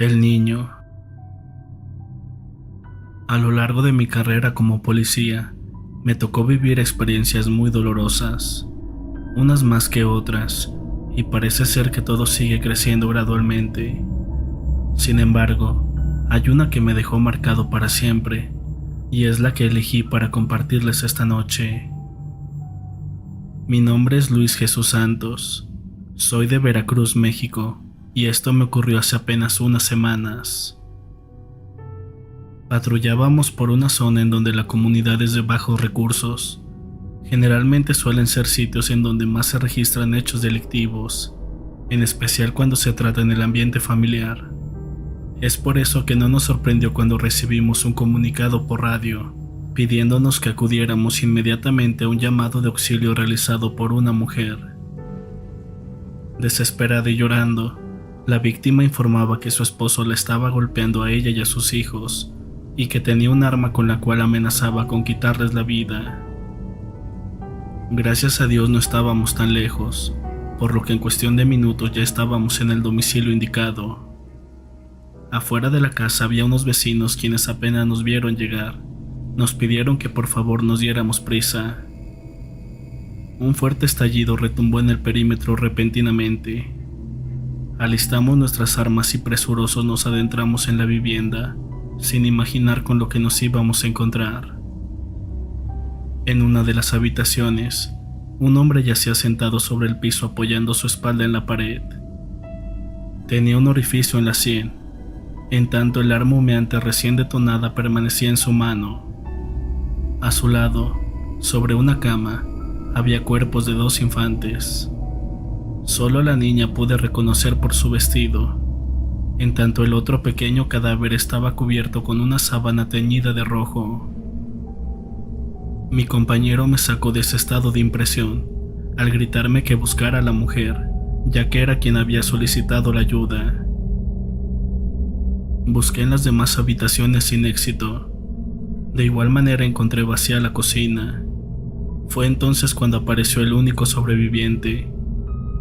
El niño. A lo largo de mi carrera como policía, me tocó vivir experiencias muy dolorosas, unas más que otras, y parece ser que todo sigue creciendo gradualmente. Sin embargo, hay una que me dejó marcado para siempre, y es la que elegí para compartirles esta noche. Mi nombre es Luis Jesús Santos, soy de Veracruz, México, y esto me ocurrió hace apenas unas semanas. Patrullábamos por una zona en donde la comunidad es de bajos recursos. Generalmente suelen ser sitios en donde más se registran hechos delictivos, en especial cuando se trata en el ambiente familiar. Es por eso que no nos sorprendió cuando recibimos un comunicado por radio, pidiéndonos que acudiéramos inmediatamente a un llamado de auxilio realizado por una mujer. Desesperada y llorando, la víctima informaba que su esposo la estaba golpeando a ella y a sus hijos, y que tenía un arma con la cual amenazaba con quitarles la vida. Gracias a Dios no estábamos tan lejos, por lo que en cuestión de minutos ya estábamos en el domicilio indicado. Afuera de la casa había unos vecinos quienes apenas nos vieron llegar. Nos pidieron que por favor nos diéramos prisa. Un fuerte estallido retumbó en el perímetro repentinamente. Alistamos nuestras armas y presurosos nos adentramos en la vivienda, sin imaginar con lo que nos íbamos a encontrar. En una de las habitaciones, un hombre yacía sentado sobre el piso apoyando su espalda en la pared. Tenía un orificio en la sien, en tanto el arma humeante recién detonada permanecía en su mano. A su lado, sobre una cama, había cuerpos de 2 infantes. Solo a la niña pude reconocer por su vestido, en tanto el otro pequeño cadáver estaba cubierto con una sábana teñida de rojo. Mi compañero me sacó de ese estado de impresión al gritarme que buscara a la mujer, ya que era quien había solicitado la ayuda. Busqué en las demás habitaciones sin éxito. De igual manera encontré vacía la cocina. Fue entonces cuando apareció el único sobreviviente,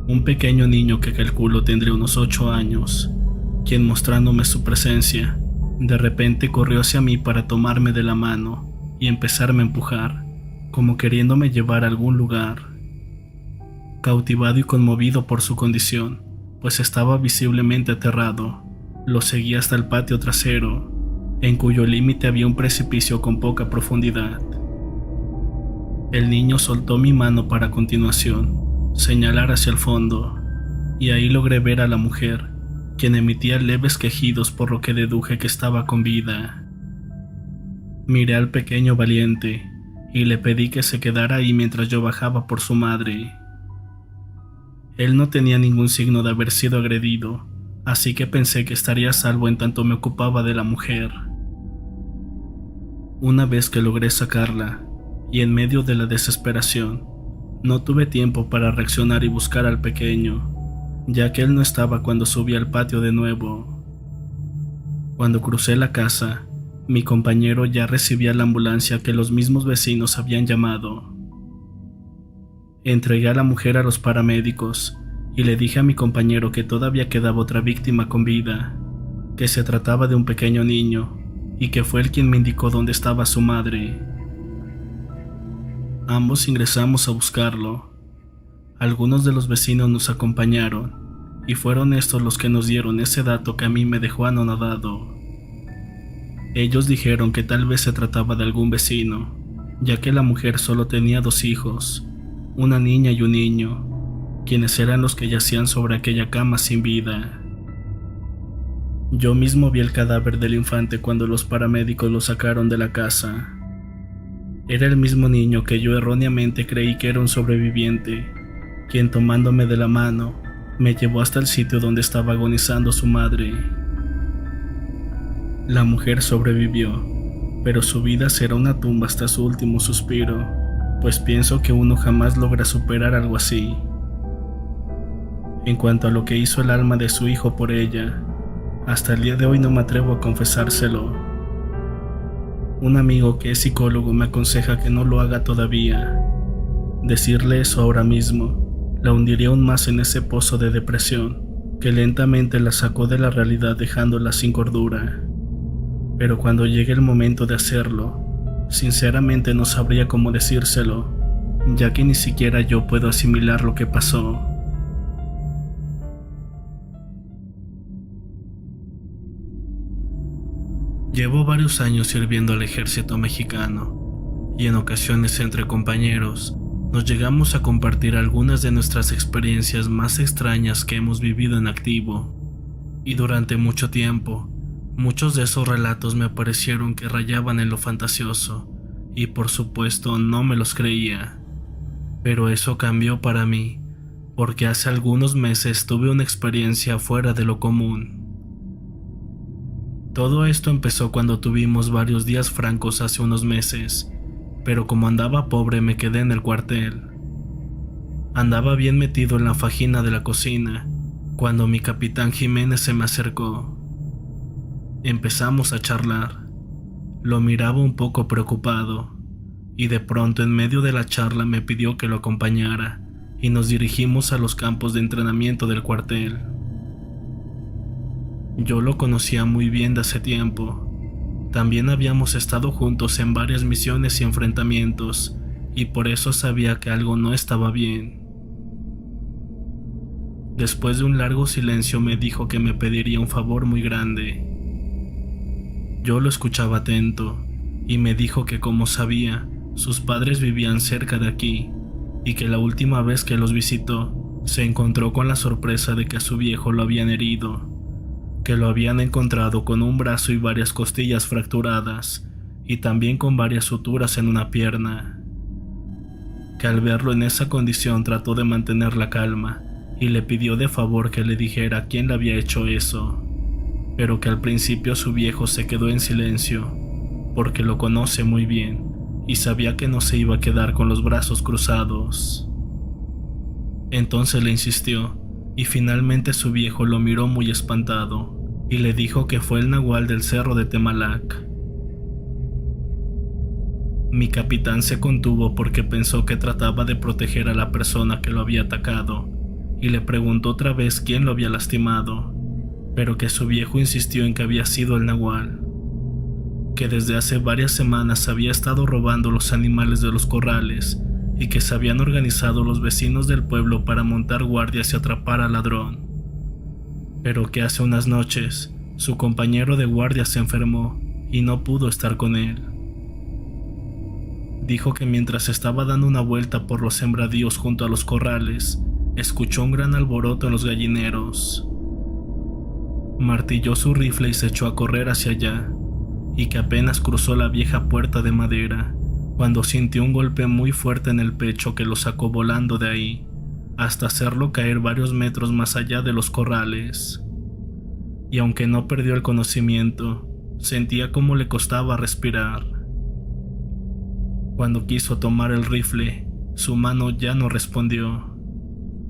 un pequeño niño que calculo tendría unos 8 años, quien mostrándome su presencia, de repente corrió hacia mí para tomarme de la mano y empezarme a empujar, como queriéndome llevar a algún lugar. Cautivado y conmovido por su condición, pues estaba visiblemente aterrado, lo seguí hasta el patio trasero, en cuyo límite había un precipicio con poca profundidad. El niño soltó mi mano para a continuación señalar hacia el fondo, y ahí logré ver a la mujer, quien emitía leves quejidos, por lo que deduje que estaba con vida. Miré al pequeño valiente y le pedí que se quedara ahí mientras yo bajaba por su madre. Él no tenía ningún signo de haber sido agredido, así que pensé que estaría a salvo en tanto me ocupaba de la mujer. Una vez que logré sacarla, y en medio de la desesperación, no tuve tiempo para reaccionar y buscar al pequeño, ya que él no estaba cuando subí al patio de nuevo. Cuando crucé la casa, mi compañero ya recibía la ambulancia que los mismos vecinos habían llamado. Entregué a la mujer a los paramédicos y le dije a mi compañero que todavía quedaba otra víctima con vida, que se trataba de un pequeño niño y que fue él quien me indicó dónde estaba su madre. Ambos ingresamos a buscarlo. Algunos de los vecinos nos acompañaron y fueron estos los que nos dieron ese dato que a mí me dejó anonadado. Ellos dijeron que tal vez se trataba de algún vecino, ya que la mujer solo tenía 2 hijos, una niña y un niño, quienes eran los que yacían sobre aquella cama sin vida. Yo mismo vi el cadáver del infante cuando los paramédicos lo sacaron de la casa. Era el mismo niño que yo erróneamente creí que era un sobreviviente, quien tomándome de la mano, me llevó hasta el sitio donde estaba agonizando su madre. La mujer sobrevivió, pero su vida será una tumba hasta su último suspiro, pues pienso que uno jamás logra superar algo así. En cuanto a lo que hizo el alma de su hijo por ella, hasta el día de hoy no me atrevo a confesárselo. Un amigo que es psicólogo me aconseja que no lo haga todavía. Decirle eso ahora mismo la hundiría aún más en ese pozo de depresión, que lentamente la sacó de la realidad dejándola sin cordura. Pero cuando llegue el momento de hacerlo, sinceramente no sabría cómo decírselo, ya que ni siquiera yo puedo asimilar lo que pasó. Llevo varios años sirviendo al ejército mexicano, y en ocasiones entre compañeros nos llegamos a compartir algunas de nuestras experiencias más extrañas que hemos vivido en activo, y durante mucho tiempo, muchos de esos relatos me parecieron que rayaban en lo fantasioso, y por supuesto no me los creía. Pero eso cambió para mí, porque hace algunos meses tuve una experiencia fuera de lo común. Todo esto empezó cuando tuvimos varios días francos hace unos meses, pero como andaba pobre me quedé en el cuartel. Andaba bien metido en la fajina de la cocina, cuando mi capitán Jiménez se me acercó. Empezamos a charlar. Lo miraba un poco preocupado, y de pronto en medio de la charla me pidió que lo acompañara, y nos dirigimos a los campos de entrenamiento del cuartel. Yo lo conocía muy bien de hace tiempo. También habíamos estado juntos en varias misiones y enfrentamientos, y por eso sabía que algo no estaba bien. Después de un largo silencio me dijo que me pediría un favor muy grande. Yo lo escuchaba atento, y me dijo que como sabía, sus padres vivían cerca de aquí, y que la última vez que los visitó, se encontró con la sorpresa de que a su viejo lo habían herido, que lo habían encontrado con un brazo y varias costillas fracturadas, y también con varias suturas en una pierna. Que al verlo en esa condición trató de mantener la calma, y le pidió de favor que le dijera quién le había hecho eso, pero que al principio su viejo se quedó en silencio, porque lo conoce muy bien, y sabía que no se iba a quedar con los brazos cruzados. Entonces le insistió, y finalmente su viejo lo miró muy espantado, y le dijo que fue el nahual del cerro de Temalac. Mi capitán se contuvo porque pensó que trataba de proteger a la persona que lo había atacado, y le preguntó otra vez quién lo había lastimado, pero que su viejo insistió en que había sido el nahual, que desde hace varias semanas había estado robando los animales de los corrales, y que se habían organizado los vecinos del pueblo para montar guardias y atrapar al ladrón, pero que hace unas noches su compañero de guardia se enfermó y no pudo estar con él. Dijo que mientras estaba dando una vuelta por los sembradíos junto a los corrales, escuchó un gran alboroto en los gallineros. Martilló su rifle y se echó a correr hacia allá, y que apenas cruzó la vieja puerta de madera, cuando sintió un golpe muy fuerte en el pecho que lo sacó volando de ahí, hasta hacerlo caer varios metros más allá de los corrales. Y aunque no perdió el conocimiento, sentía cómo le costaba respirar. Cuando quiso tomar el rifle, su mano ya no respondió.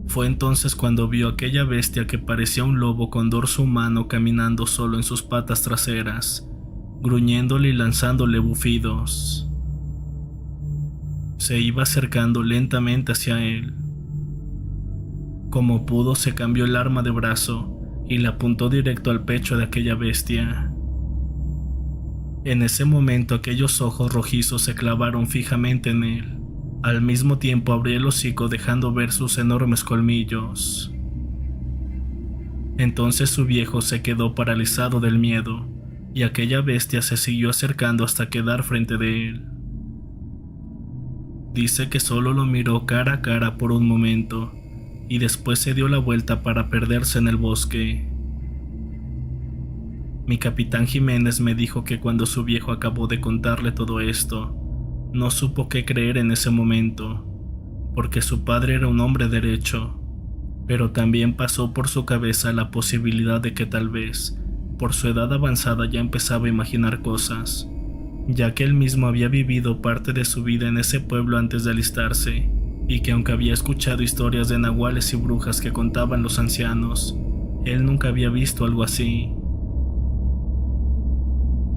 Fue entonces cuando vio aquella bestia que parecía un lobo con dorso humano caminando solo en sus patas traseras, gruñéndole y lanzándole bufidos. Se iba acercando lentamente hacia él. Como pudo, se cambió el arma de brazo y le apuntó directo al pecho de aquella bestia. En ese momento aquellos ojos rojizos se clavaron fijamente en él. Al mismo tiempo abrió el hocico dejando ver sus enormes colmillos. Entonces su viejo se quedó paralizado del miedo, y aquella bestia se siguió acercando hasta quedar frente de él. Dice que solo lo miró cara a cara por un momento, y después se dio la vuelta para perderse en el bosque. Mi capitán Jiménez me dijo que cuando su viejo acabó de contarle todo esto, no supo qué creer en ese momento, porque su padre era un hombre derecho, pero también pasó por su cabeza la posibilidad de que tal vez, por su edad avanzada, ya empezaba a imaginar cosas, ya que él mismo había vivido parte de su vida en ese pueblo antes de alistarse, y que aunque había escuchado historias de nahuales y brujas que contaban los ancianos, él nunca había visto algo así.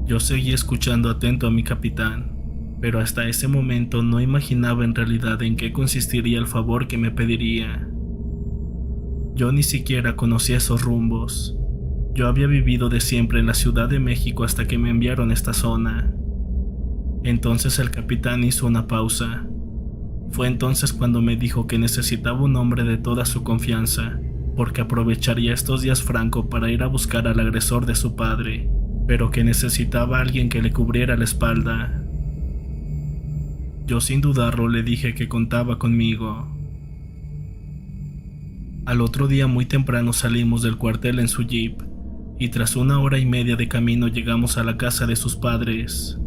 Yo seguí escuchando atento a mi capitán, pero hasta ese momento no imaginaba en realidad en qué consistiría el favor que me pediría. Yo ni siquiera conocía esos rumbos. Yo había vivido de siempre en la Ciudad de México hasta que me enviaron a esta zona. Entonces el capitán hizo una pausa. Fue entonces cuando me dijo que necesitaba un hombre de toda su confianza, porque aprovecharía estos días franco para ir a buscar al agresor de su padre, pero que necesitaba a alguien que le cubriera la espalda. Yo sin dudarlo le dije que contaba conmigo. Al otro día muy temprano salimos del cuartel en su jeep, y tras 1 hora y media de camino llegamos a la casa de sus padres.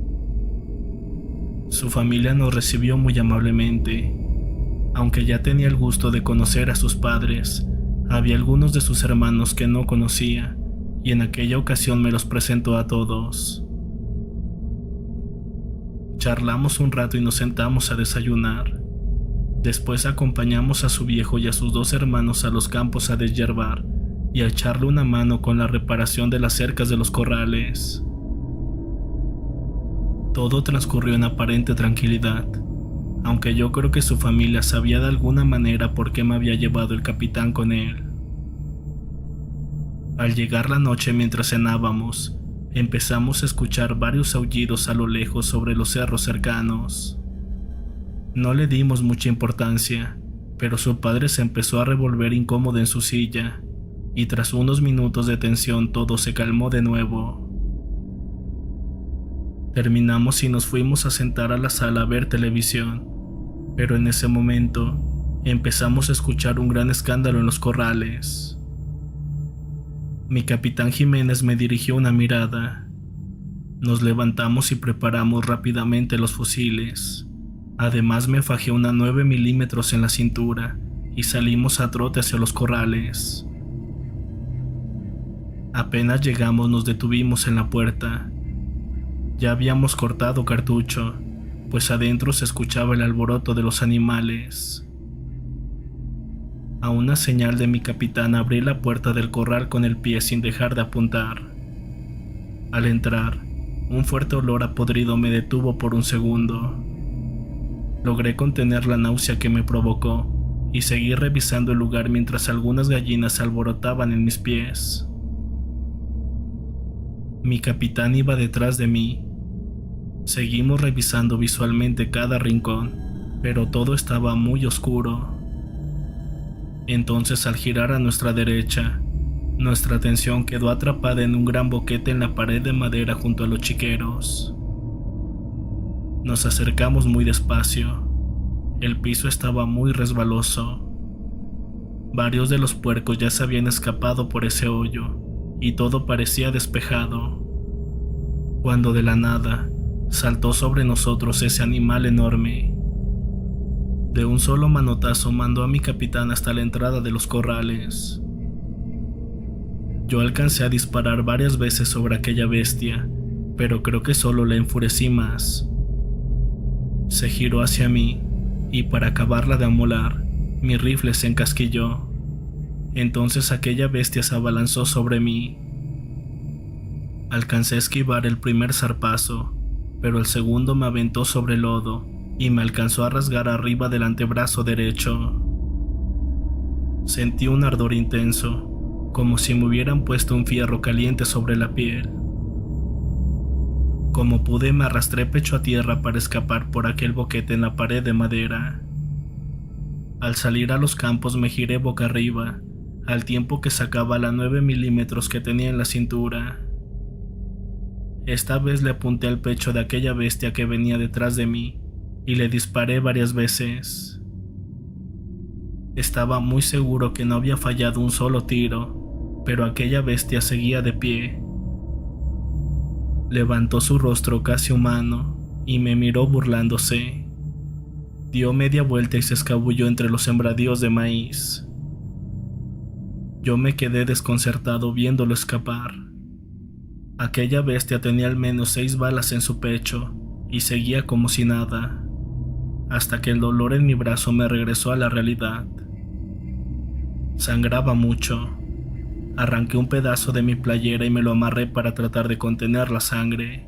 Su familia nos recibió muy amablemente. Aunque ya tenía el gusto de conocer a sus padres, había algunos de sus hermanos que no conocía, y en aquella ocasión me los presentó a todos. Charlamos un rato y nos sentamos a desayunar. Después acompañamos a su viejo y a sus 2 hermanos a los campos a deshiervar y a echarle una mano con la reparación de las cercas de los corrales. Todo transcurrió en aparente tranquilidad, aunque yo creo que su familia sabía de alguna manera por qué me había llevado el capitán con él. Al llegar la noche mientras cenábamos, empezamos a escuchar varios aullidos a lo lejos sobre los cerros cercanos. No le dimos mucha importancia, pero su padre se empezó a revolver incómodo en su silla, y tras unos minutos de tensión todo se calmó de nuevo. Terminamos y nos fuimos a sentar a la sala a ver televisión, pero en ese momento empezamos a escuchar un gran escándalo en los corrales. Mi capitán Jiménez me dirigió una mirada. Nos levantamos y preparamos rápidamente los fusiles. Además me fajé una 9 milímetros en la cintura y salimos a trote hacia los corrales. Apenas llegamos nos detuvimos en la puerta. Ya habíamos cortado cartucho, pues adentro se escuchaba el alboroto de los animales. A una señal de mi capitán abrí la puerta del corral con el pie sin dejar de apuntar. Al entrar, un fuerte olor a podrido me detuvo por un segundo. Logré contener la náusea que me provocó y seguí revisando el lugar mientras algunas gallinas se alborotaban en mis pies. Mi capitán iba detrás de mí. Seguimos revisando visualmente cada rincón, pero todo estaba muy oscuro. Entonces, al girar a nuestra derecha, nuestra atención quedó atrapada en un gran boquete en la pared de madera junto a los chiqueros. Nos acercamos muy despacio. El piso estaba muy resbaloso. Varios de los puercos ya se habían escapado por ese hoyo, y todo parecía despejado, cuando de la nada saltó sobre nosotros ese animal enorme. De un solo manotazo mandó a mi capitán hasta la entrada de los corrales. Yo alcancé a disparar varias veces sobre aquella bestia, pero creo que solo la enfurecí más. Se giró hacia mí, y para acabarla de amolar, mi rifle se encasquilló. Entonces aquella bestia se abalanzó sobre mí. Alcancé a esquivar el primer zarpazo, pero el segundo me aventó sobre el lodo y me alcanzó a rasgar arriba del antebrazo derecho. Sentí un ardor intenso, como si me hubieran puesto un fierro caliente sobre la piel. Como pude me arrastré pecho a tierra para escapar por aquel boquete en la pared de madera. Al salir a los campos me giré boca arriba, al tiempo que sacaba la 9 milímetros que tenía en la cintura. Esta vez le apunté al pecho de aquella bestia que venía detrás de mí y le disparé varias veces. Estaba muy seguro que no había fallado un solo tiro, pero aquella bestia seguía de pie. Levantó su rostro casi humano y me miró burlándose. Dio media vuelta y se escabulló entre los sembradíos de maíz. Yo me quedé desconcertado viéndolo escapar. Aquella bestia tenía al menos 6 balas en su pecho y seguía como si nada, hasta que el dolor en mi brazo me regresó a la realidad. Sangraba mucho. Arranqué un pedazo de mi playera y me lo amarré para tratar de contener la sangre.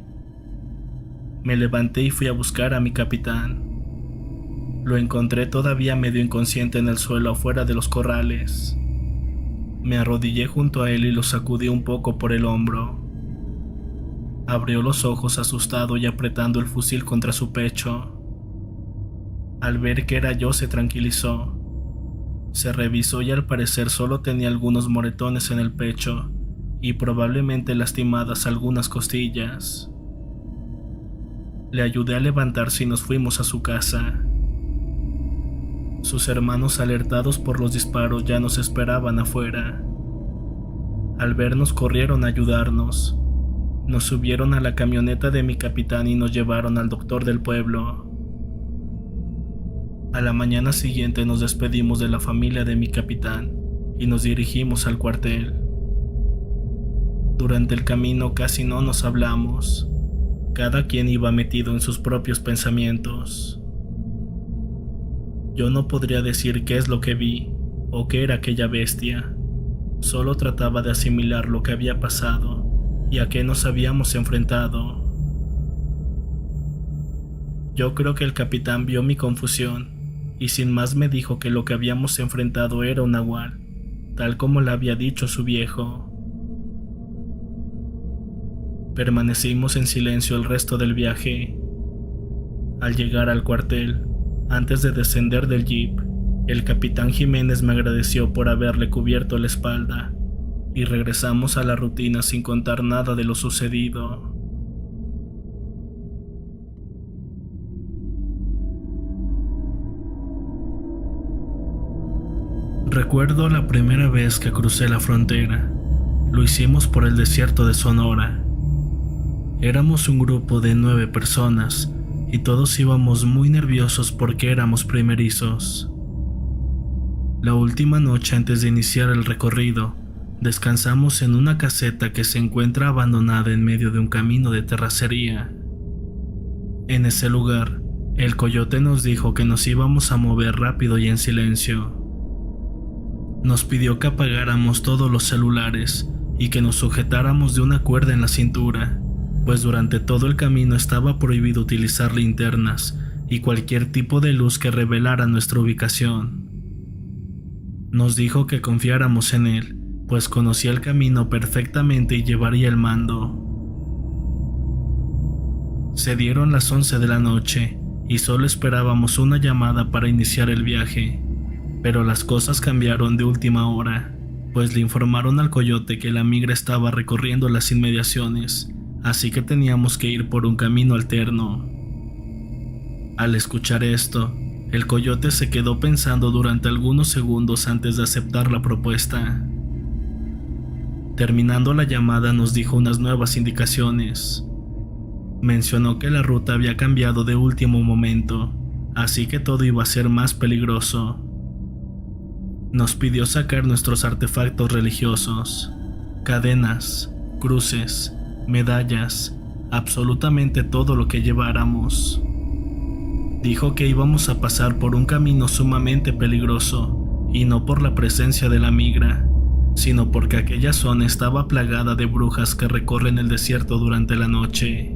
Me levanté y fui a buscar a mi capitán. Lo encontré todavía medio inconsciente en el suelo afuera de los corrales. Me arrodillé junto a él y lo sacudí un poco por el hombro. Abrió los ojos asustado y apretando el fusil contra su pecho. Al ver que era yo, se tranquilizó. Se revisó y al parecer solo tenía algunos moretones en el pecho y probablemente lastimadas algunas costillas. Le ayudé a levantarse y nos fuimos a su casa. Sus hermanos, alertados por los disparos, ya nos esperaban afuera. Al vernos corrieron a ayudarnos. Nos subieron a la camioneta de mi capitán y nos llevaron al doctor del pueblo. A la mañana siguiente nos despedimos de la familia de mi capitán y nos dirigimos al cuartel. Durante el camino casi no nos hablamos. Cada quien iba metido en sus propios pensamientos. Yo no podría decir qué es lo que vi o qué era aquella bestia. Solo trataba de asimilar lo que había pasado y a qué nos habíamos enfrentado. Yo creo que el capitán vio mi confusión y sin más me dijo que lo que habíamos enfrentado era un nahual, tal como le había dicho su viejo. Permanecimos en silencio el resto del viaje. Al llegar al cuartel, antes de descender del jeep, el capitán Jiménez me agradeció por haberle cubierto la espalda y regresamos a la rutina sin contar nada de lo sucedido. Recuerdo la primera vez que crucé la frontera. Lo hicimos por el desierto de Sonora. Éramos un grupo de 9 personas y todos íbamos muy nerviosos porque éramos primerizos. La última noche antes de iniciar el recorrido, descansamos en una caseta que se encuentra abandonada en medio de un camino de terracería. En ese lugar, el coyote nos dijo que nos íbamos a mover rápido y en silencio. Nos pidió que apagáramos todos los celulares y que nos sujetáramos de una cuerda en la cintura, pues durante todo el camino estaba prohibido utilizar linternas y cualquier tipo de luz que revelara nuestra ubicación. Nos dijo que confiáramos en él, pues conocía el camino perfectamente y llevaría el mando. Se dieron las 11 de la noche y solo esperábamos una llamada para iniciar el viaje. Pero las cosas cambiaron de última hora, pues le informaron al coyote que la migra estaba recorriendo las inmediaciones, así que teníamos que ir por un camino alterno. Al escuchar esto, el coyote se quedó pensando durante algunos segundos antes de aceptar la propuesta. Terminando la llamada nos dijo unas nuevas indicaciones. Mencionó que la ruta había cambiado de último momento, así que todo iba a ser más peligroso. Nos pidió sacar nuestros artefactos religiosos, cadenas, cruces, medallas, absolutamente todo lo que lleváramos. Dijo que íbamos a pasar por un camino sumamente peligroso, y no por la presencia de la migra, sino porque aquella zona estaba plagada de brujas que recorren el desierto durante la noche.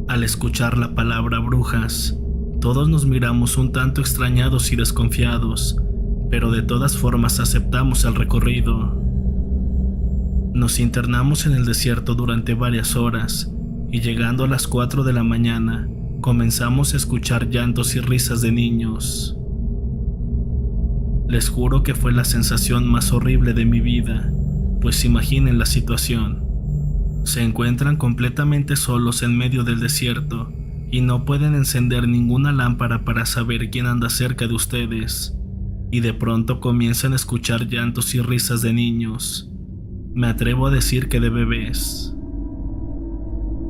Al escuchar la palabra brujas, todos nos miramos un tanto extrañados y desconfiados, pero de todas formas aceptamos el recorrido. Nos internamos en el desierto durante varias horas y llegando a las 4 de la mañana comenzamos a escuchar llantos y risas de niños. Les juro que fue la sensación más horrible de mi vida, pues imaginen la situación. Se encuentran completamente solos en medio del desierto y no pueden encender ninguna lámpara para saber quién anda cerca de ustedes. Y de pronto comienzan a escuchar llantos y risas de niños. Me atrevo a decir que de bebés.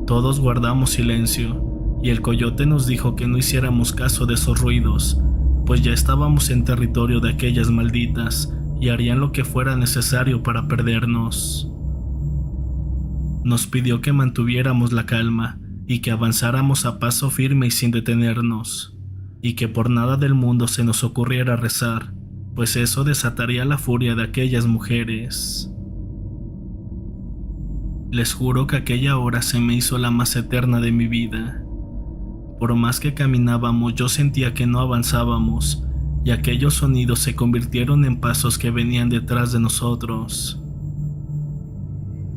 Todos guardamos silencio y el coyote nos dijo que no hiciéramos caso de esos ruidos, pues ya estábamos en territorio de aquellas malditas y harían lo que fuera necesario para perdernos. Nos pidió que mantuviéramos la calma y que avanzáramos a paso firme y sin detenernos, y que por nada del mundo se nos ocurriera rezar, pues eso desataría la furia de aquellas mujeres. Les juro que aquella hora se me hizo la más eterna de mi vida. Por más que caminábamos, yo sentía que no avanzábamos, y aquellos sonidos se convirtieron en pasos que venían detrás de nosotros.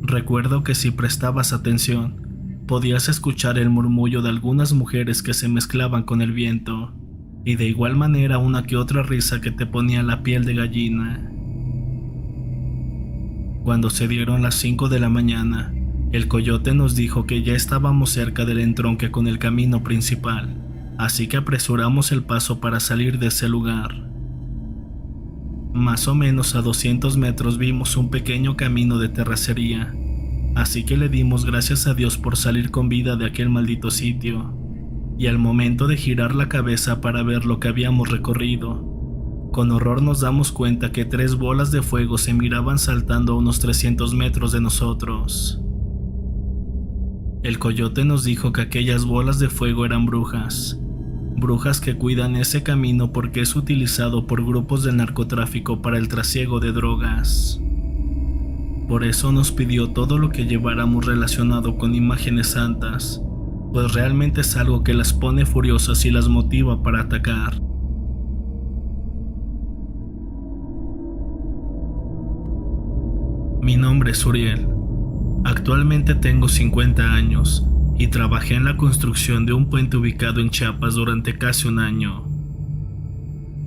Recuerdo que si prestabas atención, podías escuchar el murmullo de algunas mujeres que se mezclaban con el viento, y de igual manera una que otra risa que te ponía la piel de gallina. Cuando se dieron las 5 de la mañana, el coyote nos dijo que ya estábamos cerca del entronque con el camino principal, así que apresuramos el paso para salir de ese lugar. Más o menos a 200 metros vimos un pequeño camino de terracería, así que le dimos gracias a Dios por salir con vida de aquel maldito sitio, y al momento de girar la cabeza para ver lo que habíamos recorrido, con horror nos damos cuenta que 3 bolas de fuego se miraban saltando a unos 300 metros de nosotros. El coyote nos dijo que aquellas bolas de fuego eran brujas que cuidan ese camino porque es utilizado por grupos de narcotráfico para el trasiego de drogas. Por eso nos pidió todo lo que lleváramos relacionado con imágenes santas, pues realmente es algo que las pone furiosas y las motiva para atacar. Mi nombre es Uriel. Actualmente tengo 50 años y trabajé en la construcción de un puente ubicado en Chiapas durante casi un año.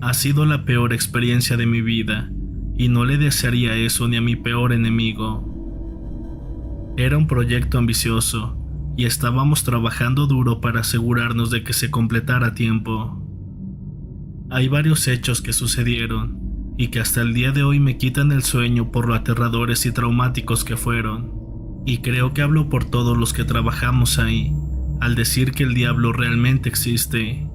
Ha sido la peor experiencia de mi vida y no le desearía eso ni a mi peor enemigo. Era un proyecto ambicioso y estábamos trabajando duro para asegurarnos de que se completara a tiempo. Hay varios hechos que sucedieron y que hasta el día de hoy me quitan el sueño por lo aterradores y traumáticos que fueron. Y creo que hablo por todos los que trabajamos ahí, al decir que el diablo realmente existe.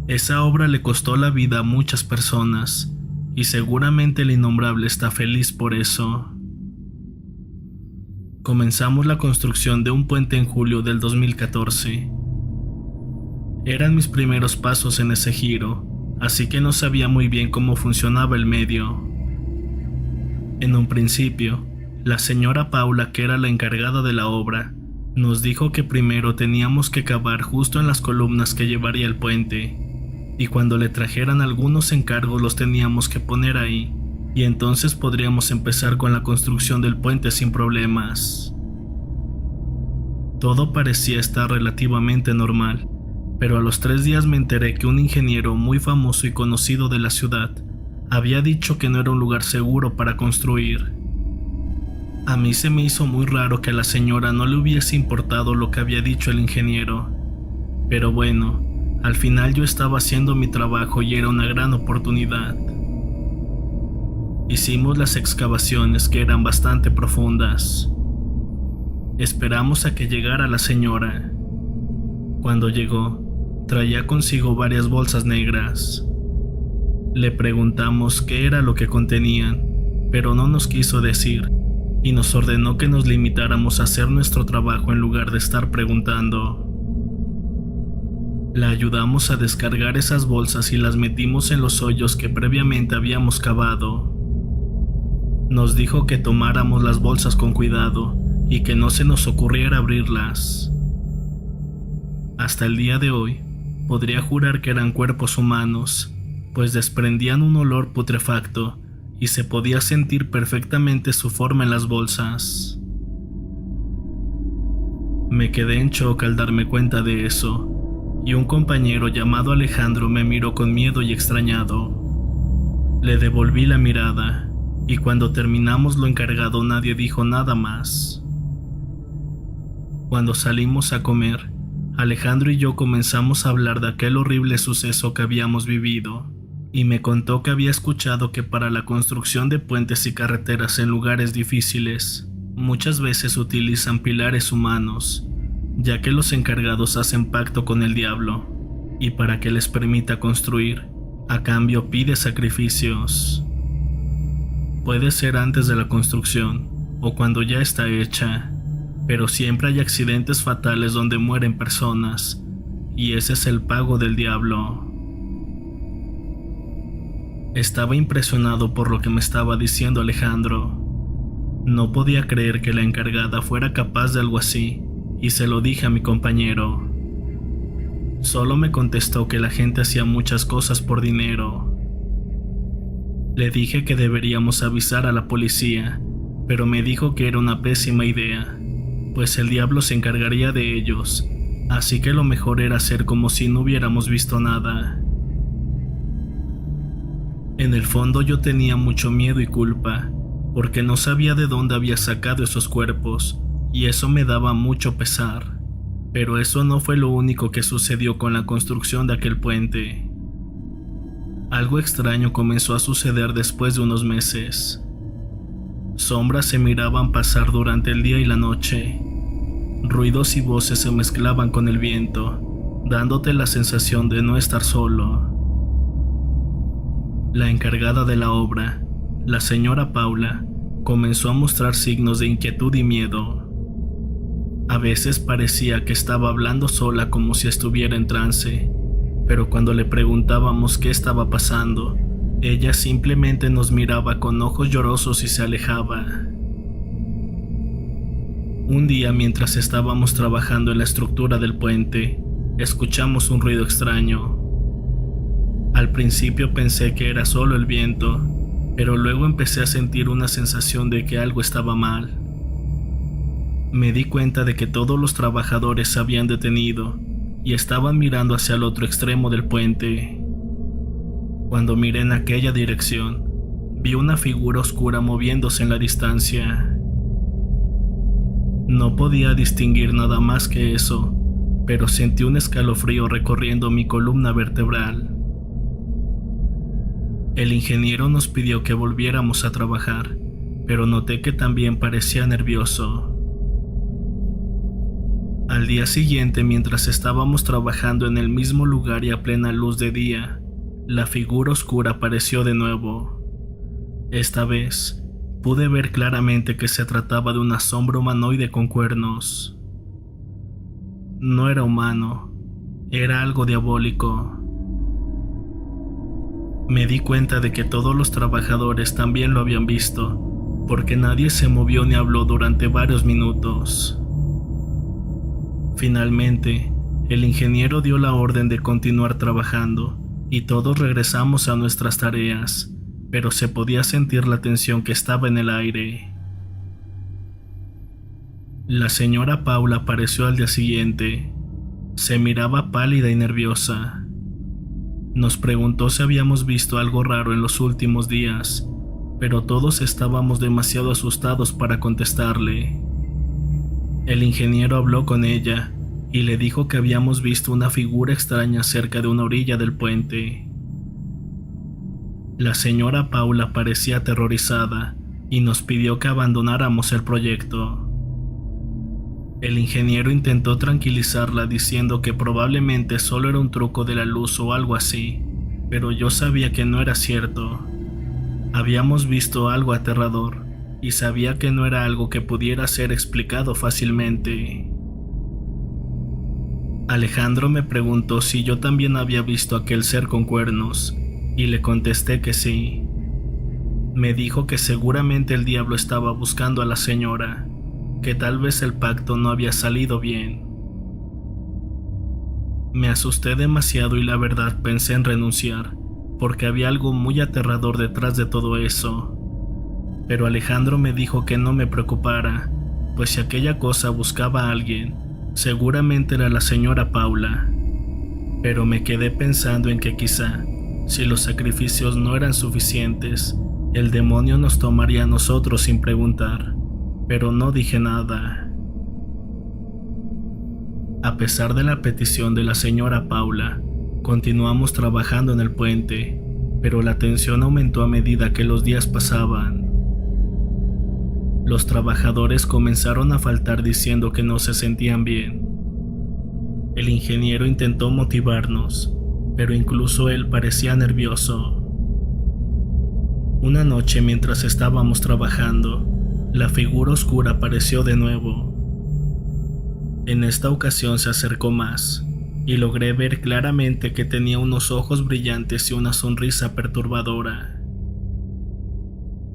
Esa obra le costó la vida a muchas personas, y seguramente el innombrable está feliz por eso. Comenzamos la construcción de un puente en julio del 2014. Eran mis primeros pasos en ese giro, así que no sabía muy bien cómo funcionaba el medio. En un principio, la señora Paula, que era la encargada de la obra, nos dijo que primero teníamos que cavar justo en las columnas que llevaría el puente, y cuando le trajeran algunos encargos los teníamos que poner ahí, y entonces podríamos empezar con la construcción del puente sin problemas. Todo parecía estar relativamente normal, pero a los 3 días me enteré que un ingeniero muy famoso y conocido de la ciudad había dicho que no era un lugar seguro para construir. A mí se me hizo muy raro que a la señora no le hubiese importado lo que había dicho el ingeniero, pero bueno, al final yo estaba haciendo mi trabajo y era una gran oportunidad. Hicimos las excavaciones, que eran bastante profundas. Esperamos a que llegara la señora. Cuando llegó, traía consigo varias bolsas negras. Le preguntamos qué era lo que contenían, pero no nos quiso decir, y nos ordenó que nos limitáramos a hacer nuestro trabajo en lugar de estar preguntando. La ayudamos a descargar esas bolsas y las metimos en los hoyos que previamente habíamos cavado. Nos dijo que tomáramos las bolsas con cuidado y que no se nos ocurriera abrirlas. Hasta el día de hoy, podría jurar que eran cuerpos humanos, pues desprendían un olor putrefacto y se podía sentir perfectamente su forma en las bolsas. Me quedé en shock al darme cuenta de eso, y un compañero llamado Alejandro me miró con miedo y extrañado. Le devolví la mirada, y cuando terminamos lo encargado nadie dijo nada más. Cuando salimos a comer, Alejandro y yo comenzamos a hablar de aquel horrible suceso que habíamos vivido, y me contó que había escuchado que para la construcción de puentes y carreteras en lugares difíciles, muchas veces utilizan pilares humanos, ya que los encargados hacen pacto con el diablo, y para que les permita construir, a cambio pide sacrificios. Puede ser antes de la construcción, o cuando ya está hecha, pero siempre hay accidentes fatales donde mueren personas, y ese es el pago del diablo. Estaba impresionado por lo que me estaba diciendo Alejandro. No podía creer que la encargada fuera capaz de algo así, y se lo dije a mi compañero. Solo me contestó que la gente hacía muchas cosas por dinero. Le dije que deberíamos avisar a la policía, pero me dijo que era una pésima idea, pues el diablo se encargaría de ellos, así que lo mejor era hacer como si no hubiéramos visto nada. En el fondo yo tenía mucho miedo y culpa, porque no sabía de dónde había sacado esos cuerpos, y eso me daba mucho pesar. Pero eso no fue lo único que sucedió con la construcción de aquel puente. Algo extraño comenzó a suceder después de unos meses. Sombras se miraban pasar durante el día y la noche. Ruidos y voces se mezclaban con el viento, dándote la sensación de no estar solo. La encargada de la obra, la señora Paula, comenzó a mostrar signos de inquietud y miedo. A veces parecía que estaba hablando sola como si estuviera en trance, pero cuando le preguntábamos qué estaba pasando, ella simplemente nos miraba con ojos llorosos y se alejaba. Un día, mientras estábamos trabajando en la estructura del puente, escuchamos un ruido extraño. Al principio pensé que era solo el viento, pero luego empecé a sentir una sensación de que algo estaba mal. Me di cuenta de que todos los trabajadores se habían detenido y estaban mirando hacia el otro extremo del puente. Cuando miré en aquella dirección, vi una figura oscura moviéndose en la distancia. No podía distinguir nada más que eso, pero sentí un escalofrío recorriendo mi columna vertebral. El ingeniero nos pidió que volviéramos a trabajar, pero noté que también parecía nervioso. Al día siguiente, mientras estábamos trabajando en el mismo lugar y a plena luz de día, la figura oscura apareció de nuevo. Esta vez, pude ver claramente que se trataba de una sombra humanoide con cuernos. No era humano, era algo diabólico. Me di cuenta de que todos los trabajadores también lo habían visto, porque nadie se movió ni habló durante varios minutos. Finalmente, el ingeniero dio la orden de continuar trabajando y todos regresamos a nuestras tareas, pero se podía sentir la tensión que estaba en el aire. La señora Paula apareció al día siguiente. Se miraba pálida y nerviosa. Nos preguntó si habíamos visto algo raro en los últimos días, pero todos estábamos demasiado asustados para contestarle. El ingeniero habló con ella y le dijo que habíamos visto una figura extraña cerca de una orilla del puente. La señora Paula parecía aterrorizada y nos pidió que abandonáramos el proyecto. El ingeniero intentó tranquilizarla diciendo que probablemente solo era un truco de la luz o algo así, pero yo sabía que no era cierto. Habíamos visto algo aterrador y sabía que no era algo que pudiera ser explicado fácilmente. Alejandro me preguntó si yo también había visto aquel ser con cuernos, y le contesté que sí. Me dijo que seguramente el diablo estaba buscando a la señora, que tal vez el pacto no había salido bien. Me asusté demasiado y la verdad pensé en renunciar, porque había algo muy aterrador detrás de todo eso. Pero Alejandro me dijo que no me preocupara, pues si aquella cosa buscaba a alguien, seguramente era la señora Paula. Pero me quedé pensando en que quizá, si los sacrificios no eran suficientes, el demonio nos tomaría a nosotros sin preguntar, pero no dije nada. A pesar de la petición de la señora Paula, continuamos trabajando en el puente, pero la tensión aumentó a medida que los días pasaban. Los trabajadores comenzaron a faltar diciendo que no se sentían bien. El ingeniero intentó motivarnos, pero incluso él parecía nervioso. Una noche, mientras estábamos trabajando, la figura oscura apareció de nuevo. En esta ocasión se acercó más, y logré ver claramente que tenía unos ojos brillantes y una sonrisa perturbadora.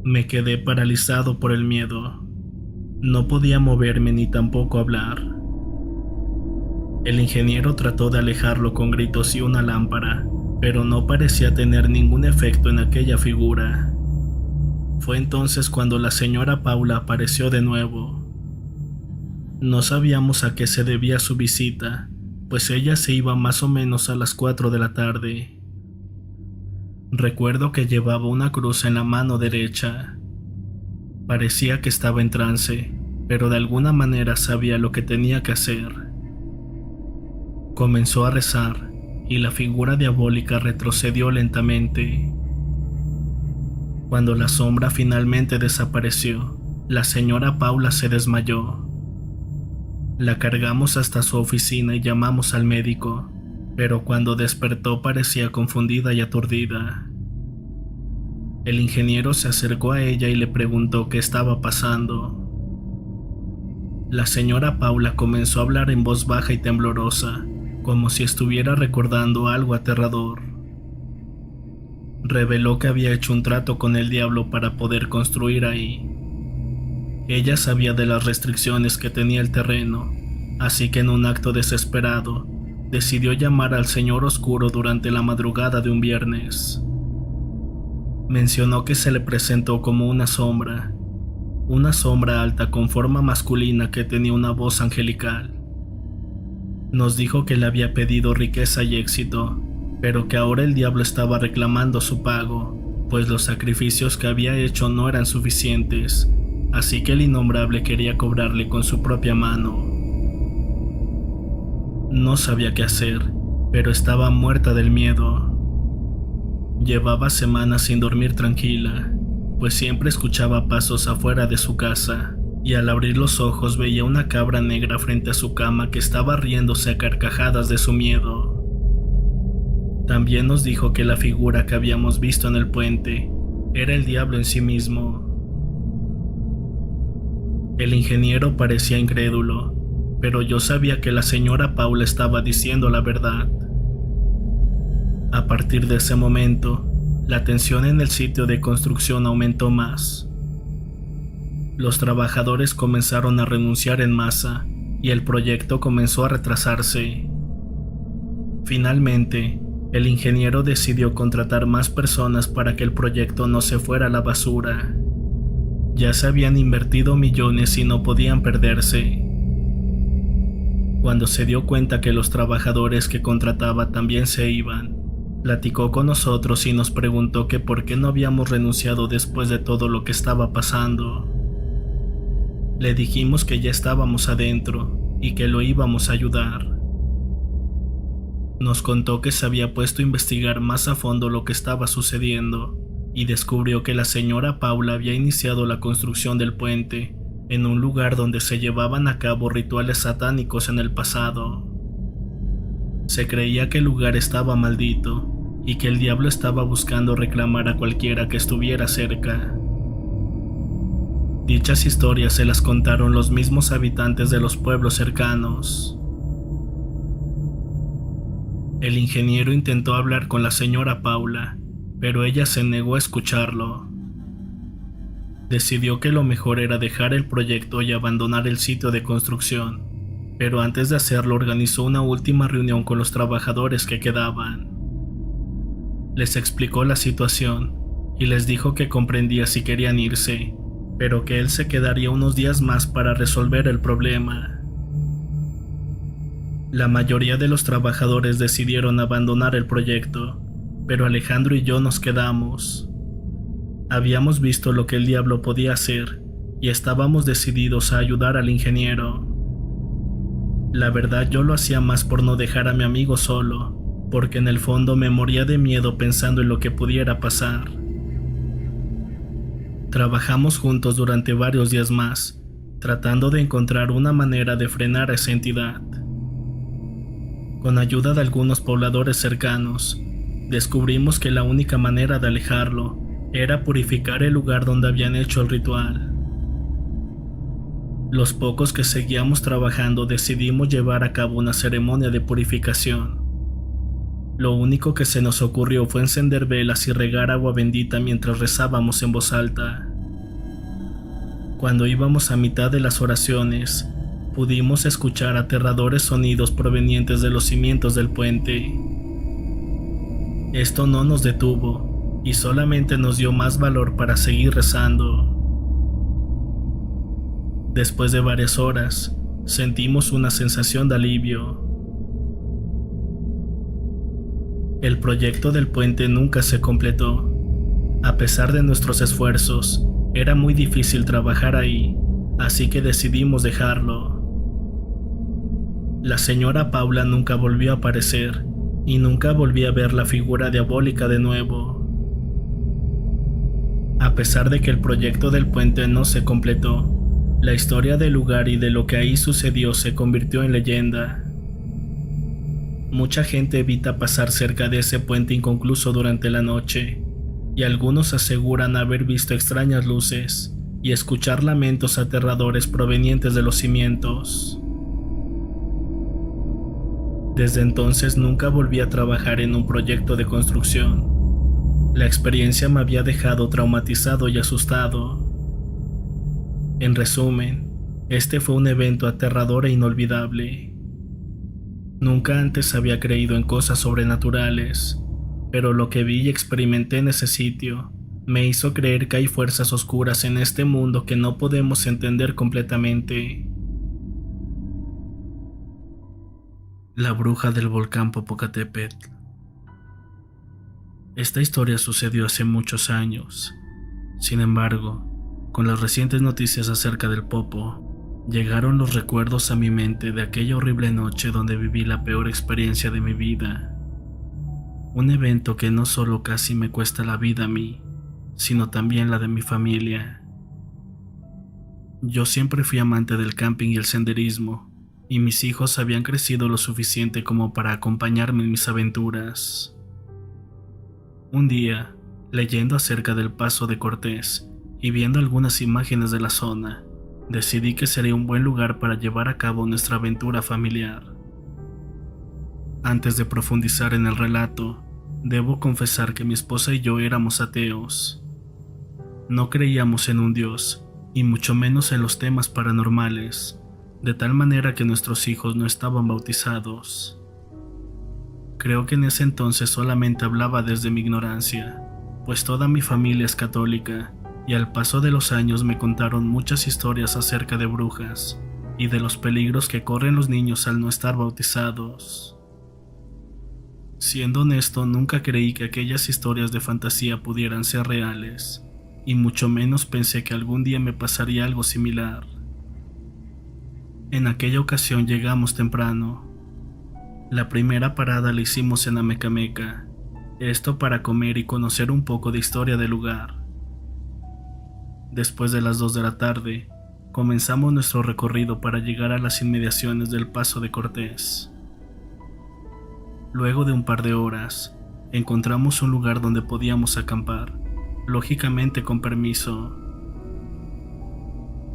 Me quedé paralizado por el miedo. No podía moverme ni tampoco hablar. El ingeniero trató de alejarlo con gritos y una lámpara, pero no parecía tener ningún efecto en aquella figura. Fue entonces cuando la señora Paula apareció de nuevo. No sabíamos a qué se debía su visita, pues ella se iba más o menos a las 4 de la tarde. Recuerdo que llevaba una cruz en la mano derecha. Parecía que estaba en trance, pero de alguna manera sabía lo que tenía que hacer. Comenzó a rezar y la figura diabólica retrocedió lentamente. Cuando la sombra finalmente desapareció, la señora Paula se desmayó. La cargamos hasta su oficina y llamamos al médico, pero cuando despertó parecía confundida y aturdida. El ingeniero se acercó a ella y le preguntó qué estaba pasando. La señora Paula comenzó a hablar en voz baja y temblorosa, como si estuviera recordando algo aterrador. Reveló que había hecho un trato con el diablo para poder construir ahí. Ella sabía de las restricciones que tenía el terreno, así que en un acto desesperado, decidió llamar al Señor Oscuro durante la madrugada de un viernes. Mencionó que se le presentó como una sombra alta con forma masculina que tenía una voz angelical. Nos dijo que le había pedido riqueza y éxito, pero que ahora el diablo estaba reclamando su pago, pues los sacrificios que había hecho no eran suficientes, así que el innombrable quería cobrarle con su propia mano. No sabía qué hacer, pero estaba muerta del miedo. Llevaba semanas sin dormir tranquila, pues siempre escuchaba pasos afuera de su casa, y al abrir los ojos veía una cabra negra frente a su cama que estaba riéndose a carcajadas de su miedo. También nos dijo que la figura que habíamos visto en el puente era el diablo en sí mismo. El ingeniero parecía incrédulo, pero yo sabía que la señora Paula estaba diciendo la verdad. A partir de ese momento, la tensión en el sitio de construcción aumentó más. Los trabajadores comenzaron a renunciar en masa y el proyecto comenzó a retrasarse. Finalmente, el ingeniero decidió contratar más personas para que el proyecto no se fuera a la basura. Ya se habían invertido millones y no podían perderse. Cuando se dio cuenta que los trabajadores que contrataba también se iban, platicó con nosotros y nos preguntó que por qué no habíamos renunciado después de todo lo que estaba pasando. Le dijimos que ya estábamos adentro y que lo íbamos a ayudar. Nos contó que se había puesto a investigar más a fondo lo que estaba sucediendo y descubrió que la señora Paula había iniciado la construcción del puente en un lugar donde se llevaban a cabo rituales satánicos en el pasado. Se creía que el lugar estaba maldito y que el diablo estaba buscando reclamar a cualquiera que estuviera cerca. Dichas historias se las contaron los mismos habitantes de los pueblos cercanos. El ingeniero intentó hablar con la señora Paula, pero ella se negó a escucharlo. Decidió que lo mejor era dejar el proyecto y abandonar el sitio de construcción, pero antes de hacerlo organizó una última reunión con los trabajadores que quedaban. Les explicó la situación y les dijo que comprendía si querían irse, pero que él se quedaría unos días más para resolver el problema. La mayoría de los trabajadores decidieron abandonar el proyecto, pero Alejandro y yo nos quedamos. Habíamos visto lo que el diablo podía hacer y estábamos decididos a ayudar al ingeniero. La verdad, yo lo hacía más por no dejar a mi amigo solo, porque en el fondo me moría de miedo pensando en lo que pudiera pasar. Trabajamos juntos durante varios días más, tratando de encontrar una manera de frenar a esa entidad. Con ayuda de algunos pobladores cercanos, descubrimos que la única manera de alejarlo era purificar el lugar donde habían hecho el ritual. Los pocos que seguíamos trabajando decidimos llevar a cabo una ceremonia de purificación. Lo único que se nos ocurrió fue encender velas y regar agua bendita mientras rezábamos en voz alta. Cuando íbamos a mitad de las oraciones, Pudimos escuchar aterradores sonidos provenientes de los cimientos del puente. Esto no nos detuvo y solamente nos dio más valor para seguir rezando. Después de varias horas, sentimos una sensación de alivio. El proyecto del puente nunca se completó. A pesar de nuestros esfuerzos, era muy difícil trabajar ahí, así que decidimos dejarlo. La señora Paula nunca volvió a aparecer y nunca volví a ver la figura diabólica de nuevo. A pesar de que el proyecto del puente no se completó, la historia del lugar y de lo que ahí sucedió se convirtió en leyenda. Mucha gente evita pasar cerca de ese puente inconcluso durante la noche, y algunos aseguran haber visto extrañas luces y escuchar lamentos aterradores provenientes de los cimientos. Desde entonces nunca volví a trabajar en un proyecto de construcción. La experiencia me había dejado traumatizado y asustado. En resumen, este fue un evento aterrador e inolvidable. Nunca antes había creído en cosas sobrenaturales, pero lo que vi y experimenté en ese sitio me hizo creer que hay fuerzas oscuras en este mundo que no podemos entender completamente. La bruja del volcán Popocatépetl. Esta historia sucedió hace muchos años. Sin embargo, con las recientes noticias acerca del Popo, llegaron los recuerdos a mi mente de aquella horrible noche donde viví la peor experiencia de mi vida. Un evento que no solo casi me cuesta la vida a mí, sino también la de mi familia. Yo siempre fui amante del camping y el senderismo, y mis hijos habían crecido lo suficiente como para acompañarme en mis aventuras. Un día, leyendo acerca del Paso de Cortés y viendo algunas imágenes de la zona, decidí que sería un buen lugar para llevar a cabo nuestra aventura familiar. Antes de profundizar en el relato, debo confesar que mi esposa y yo éramos ateos. No creíamos en un Dios, y mucho menos en los temas paranormales, de tal manera que nuestros hijos no estaban bautizados. Creo que en ese entonces solamente hablaba desde mi ignorancia, pues toda mi familia es católica, y al paso de los años me contaron muchas historias acerca de brujas y de los peligros que corren los niños al no estar bautizados. Siendo honesto, nunca creí que aquellas historias de fantasía pudieran ser reales, y mucho menos pensé que algún día me pasaría algo similar. En aquella ocasión llegamos temprano. La primera parada la hicimos en Amecameca, esto para comer y conocer un poco de historia del lugar. Después de las 2 de la tarde, comenzamos nuestro recorrido para llegar a las inmediaciones del Paso de Cortés. Luego de un par de horas, encontramos un lugar donde podíamos acampar, lógicamente con permiso.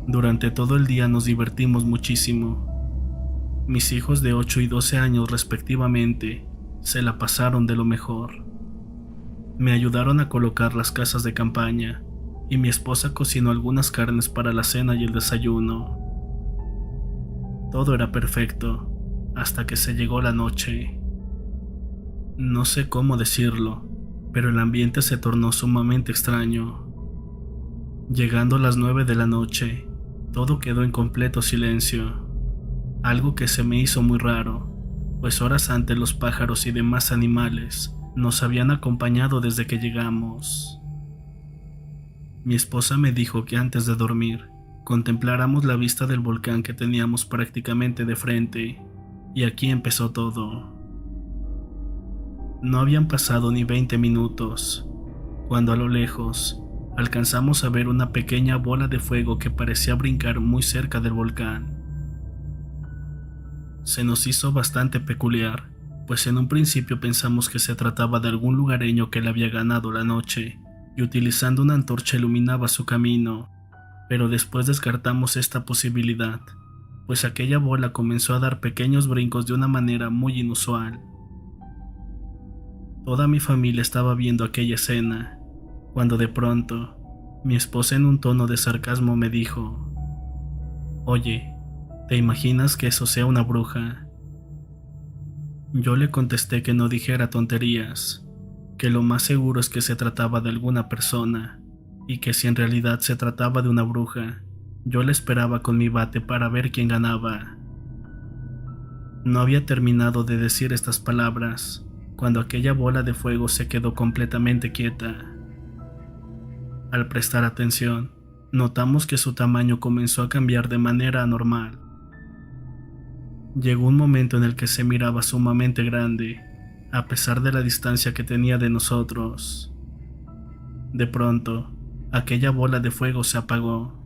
Durante todo el día nos divertimos muchísimo. Mis hijos de 8 y 12 años respectivamente se la pasaron de lo mejor. Me ayudaron a colocar las casas de campaña y mi esposa cocinó algunas carnes para la cena y el desayuno. Todo era perfecto hasta que se llegó la noche. No sé cómo decirlo, pero el ambiente se tornó sumamente extraño. Llegando a las 9 de la noche, todo quedó en completo silencio, algo que se me hizo muy raro, pues horas antes los pájaros y demás animales nos habían acompañado desde que llegamos. Mi esposa me dijo que antes de dormir, contempláramos la vista del volcán que teníamos prácticamente de frente, y aquí empezó todo. No habían pasado ni 20 minutos, cuando a lo lejos alcanzamos a ver una pequeña bola de fuego que parecía brincar muy cerca del volcán. Se nos hizo bastante peculiar, pues en un principio pensamos que se trataba de algún lugareño que le había ganado la noche y utilizando una antorcha iluminaba su camino, pero después descartamos esta posibilidad, pues aquella bola comenzó a dar pequeños brincos de una manera muy inusual. Toda mi familia estaba viendo aquella escena, cuando de pronto, mi esposa en un tono de sarcasmo me dijo: «Oye, ¿Te imaginas que eso sea una bruja? Yo le contesté que no dijera tonterías, que lo más seguro es que se trataba de alguna persona, y que si en realidad se trataba de una bruja, yo le esperaba con mi bate para ver quién ganaba. No había terminado de decir estas palabras cuando aquella bola de fuego se quedó completamente quieta. Al prestar atención, notamos que su tamaño comenzó a cambiar de manera anormal. Llegó un momento en el que se miraba sumamente grande, a pesar de la distancia que tenía de nosotros. De pronto, aquella bola de fuego se apagó.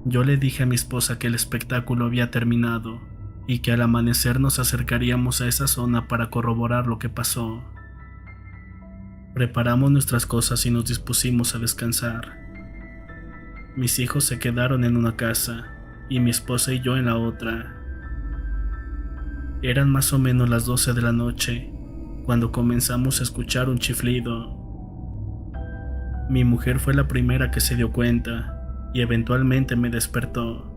Yo le dije a mi esposa que el espectáculo había terminado y que al amanecer nos acercaríamos a esa zona para corroborar lo que pasó. Preparamos nuestras cosas y nos dispusimos a descansar. Mis hijos se quedaron en una casa y mi esposa y yo en la otra. Eran más o menos las 12 de la noche cuando comenzamos a escuchar un chiflido. Mi mujer fue la primera que se dio cuenta y eventualmente me despertó.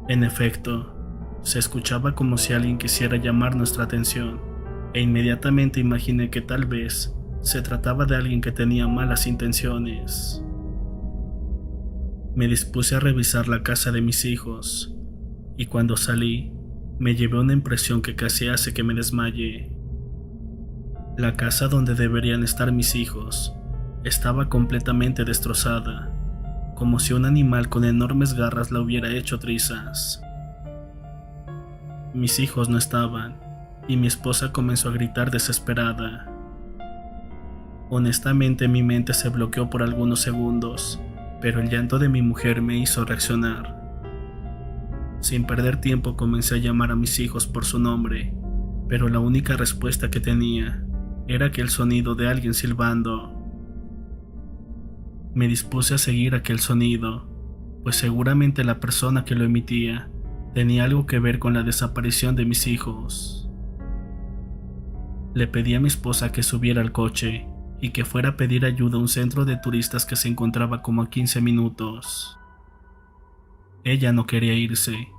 En efecto, se escuchaba como si alguien quisiera llamar nuestra atención, e inmediatamente imaginé que tal vez se trataba de alguien que tenía malas intenciones. Me dispuse a revisar la casa de mis hijos, y cuando salí, me llevé una impresión que casi hace que me desmaye. La casa donde deberían estar mis hijos estaba completamente destrozada, como si un animal con enormes garras la hubiera hecho trizas. Mis hijos no estaban, y mi esposa comenzó a gritar desesperada. Honestamente, mi mente se bloqueó por algunos segundos, pero el llanto de mi mujer me hizo reaccionar. Sin perder tiempo comencé a llamar a mis hijos por su nombre, pero la única respuesta que tenía era aquel sonido de alguien silbando. Me dispuse a seguir aquel sonido, pues seguramente la persona que lo emitía tenía algo que ver con la desaparición de mis hijos. Le pedí a mi esposa que subiera al coche y que fuera a pedir ayuda a un centro de turistas que se encontraba como a 15 minutos. Ella no quería irse,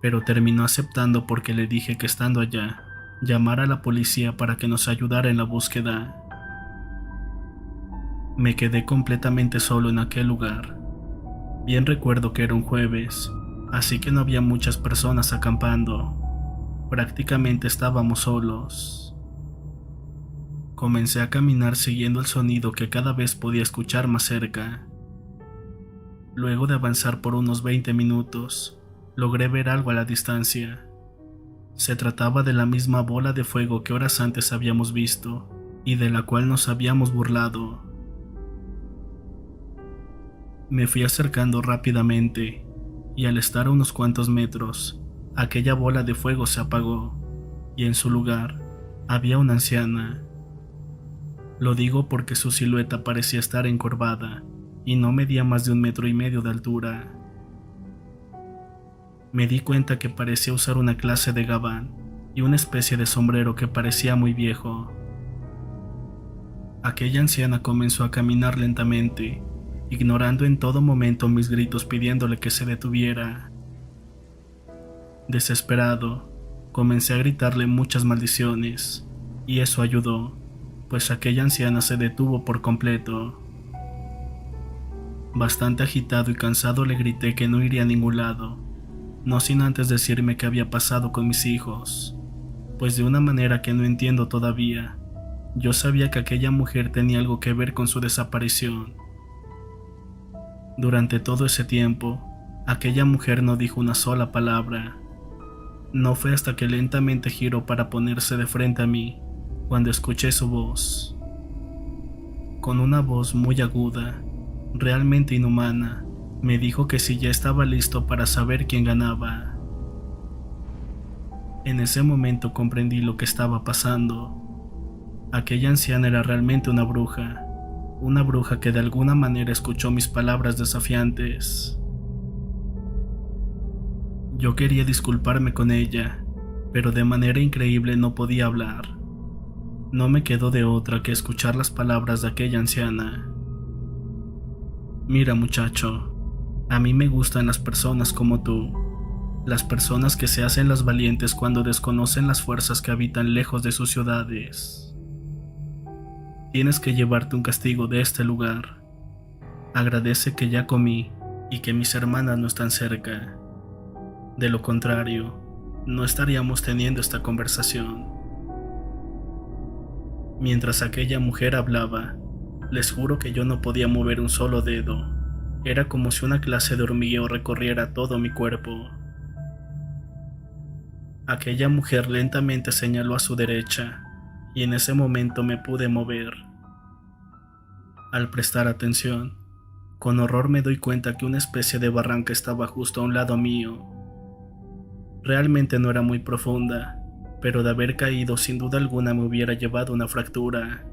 pero terminó aceptando porque le dije que estando allá, llamara a la policía para que nos ayudara en la búsqueda. Me quedé completamente solo en aquel lugar. Bien recuerdo que era un jueves, así que no había muchas personas acampando. Prácticamente estábamos solos. Comencé a caminar siguiendo el sonido que cada vez podía escuchar más cerca. Luego de avanzar por unos 20 minutos, logré ver algo a la distancia. Se trataba de la misma bola de fuego que horas antes habíamos visto y de la cual nos habíamos burlado. Me fui acercando rápidamente y al estar a unos cuantos metros, aquella bola de fuego se apagó y en su lugar había una anciana. Lo digo porque su silueta parecía estar encorvada y no medía más de 1,5 metros de altura. Me di cuenta que parecía usar una clase de gabán y una especie de sombrero que parecía muy viejo. Aquella anciana comenzó a caminar lentamente, ignorando en todo momento mis gritos pidiéndole que se detuviera. Desesperado, comencé a gritarle muchas maldiciones, y eso ayudó, pues aquella anciana se detuvo por completo. Bastante agitado y cansado le grité que no iría a ningún lado, no sin antes decirme qué había pasado con mis hijos, pues de una manera que no entiendo todavía, yo sabía que aquella mujer tenía algo que ver con su desaparición. Durante todo ese tiempo, aquella mujer no dijo una sola palabra. No fue hasta que lentamente giró para ponerse de frente a mí, cuando escuché su voz. Con una voz muy aguda, realmente inhumana, me dijo que si ya estaba listo para saber quién ganaba. En ese momento comprendí lo que estaba pasando. Aquella anciana era realmente una bruja que de alguna manera escuchó mis palabras desafiantes. Yo quería disculparme con ella, pero de manera increíble no podía hablar. No me quedó de otra que escuchar las palabras de aquella anciana. Mira, muchacho, A mí me gustan las personas como tú, las personas que se hacen las valientes cuando desconocen las fuerzas que habitan lejos de sus ciudades. Tienes que llevarte un castigo de este lugar. Agradece que ya comí y que mis hermanas no están cerca. De lo contrario, no estaríamos teniendo esta conversación. Mientras aquella mujer hablaba, les juro que yo no podía mover un solo dedo. Era como si una clase de hormigueo recorriera todo mi cuerpo. Aquella mujer lentamente señaló a su derecha, y en ese momento me pude mover. Al prestar atención, con horror me doy cuenta que una especie de barranca estaba justo a un lado mío. Realmente no era muy profunda, pero de haber caído sin duda alguna me hubiera llevado una fractura.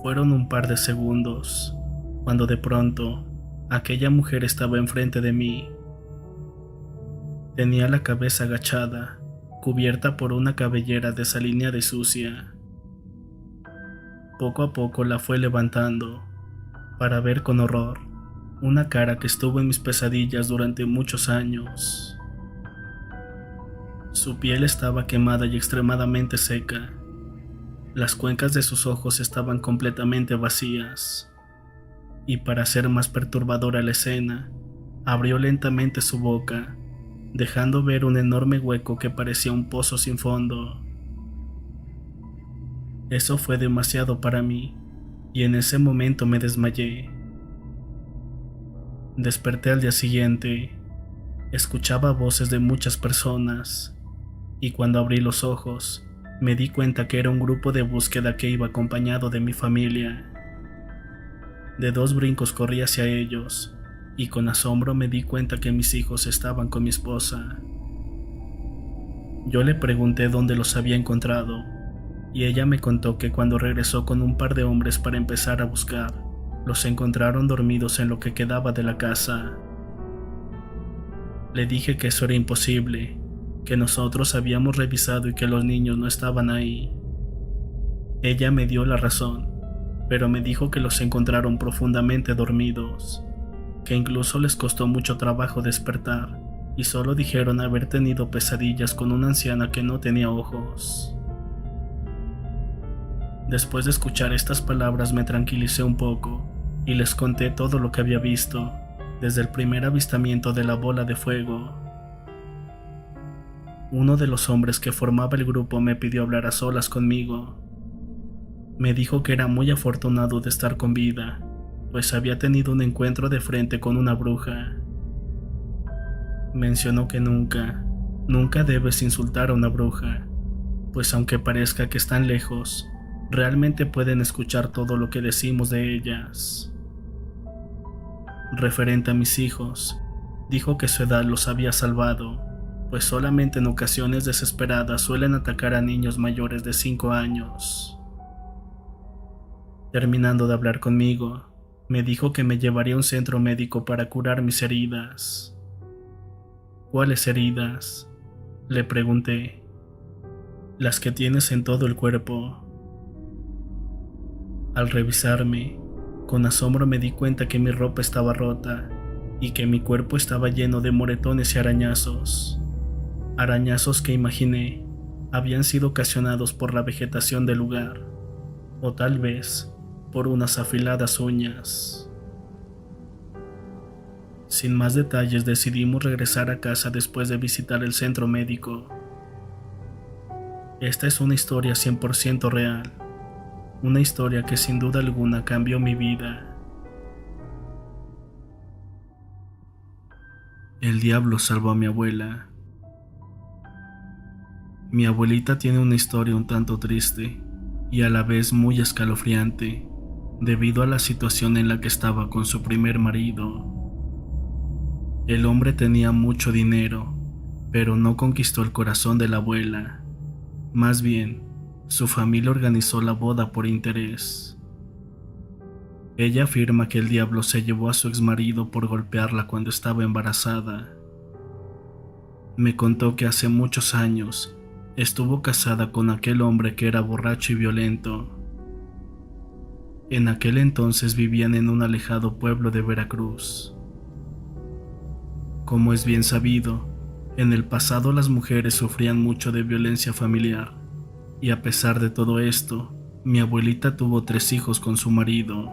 Fueron un par de segundos, cuando de pronto, aquella mujer estaba enfrente de mí. Tenía la cabeza agachada, cubierta por una cabellera desalineada y sucia. Poco a poco la fue levantando, para ver con horror una cara que estuvo en mis pesadillas durante muchos años. Su piel estaba quemada y extremadamente seca. Las cuencas de sus ojos estaban completamente vacías. Y para hacer más perturbadora la escena, abrió lentamente su boca, dejando ver un enorme hueco que parecía un pozo sin fondo. Eso fue demasiado para mí, y en ese momento me desmayé. Desperté al día siguiente, escuchaba voces de muchas personas, y cuando abrí los ojos, me di cuenta que era un grupo de búsqueda que iba acompañado de mi familia. De 2 brincos corrí hacia ellos, y con asombro me di cuenta que mis hijos estaban con mi esposa. Yo le pregunté dónde los había encontrado, y ella me contó que cuando regresó con un par de hombres para empezar a buscar, los encontraron dormidos en lo que quedaba de la casa. Le dije que eso era imposible, que nosotros habíamos revisado y que los niños no estaban ahí. Ella me dio la razón, pero me dijo que los encontraron profundamente dormidos, que incluso les costó mucho trabajo despertar y solo dijeron haber tenido pesadillas con una anciana que no tenía ojos. Después de escuchar estas palabras me tranquilicé un poco y les conté todo lo que había visto, desde el primer avistamiento de la bola de fuego. Uno de los hombres que formaba el grupo me pidió hablar a solas conmigo. Me dijo que era muy afortunado de estar con vida, pues había tenido un encuentro de frente con una bruja. Mencionó que nunca debes insultar a una bruja, pues aunque parezca que están lejos, realmente pueden escuchar todo lo que decimos de ellas. Referente a mis hijos, dijo que su edad los había salvado, pues solamente en ocasiones desesperadas suelen atacar a niños mayores de 5 años. Terminando de hablar conmigo, me dijo que me llevaría a un centro médico para curar mis heridas. ¿Cuáles heridas?, le pregunté. Las que tienes en todo el cuerpo. Al revisarme, con asombro me di cuenta que mi ropa estaba rota y que mi cuerpo estaba lleno de moretones y arañazos. Arañazos que imaginé habían sido ocasionados por la vegetación del lugar, o tal vez por unas afiladas uñas. Sin más detalles decidimos regresar a casa después de visitar el centro médico. Esta es una historia 100% real, una historia que sin duda alguna cambió mi vida. El diablo salvó a mi abuela. Mi abuelita tiene una historia un tanto triste y a la vez muy escalofriante, debido a la situación en la que estaba con su primer marido. El hombre tenía mucho dinero, pero no conquistó el corazón de la abuela. Más bien, su familia organizó la boda por interés. Ella afirma que el diablo se llevó a su exmarido por golpearla cuando estaba embarazada. Me contó que hace muchos años estuvo casada con aquel hombre que era borracho y violento. En aquel entonces vivían en un alejado pueblo de Veracruz. Como es bien sabido, en el pasado las mujeres sufrían mucho de violencia familiar, y a pesar de todo esto, mi abuelita tuvo 3 hijos con su marido.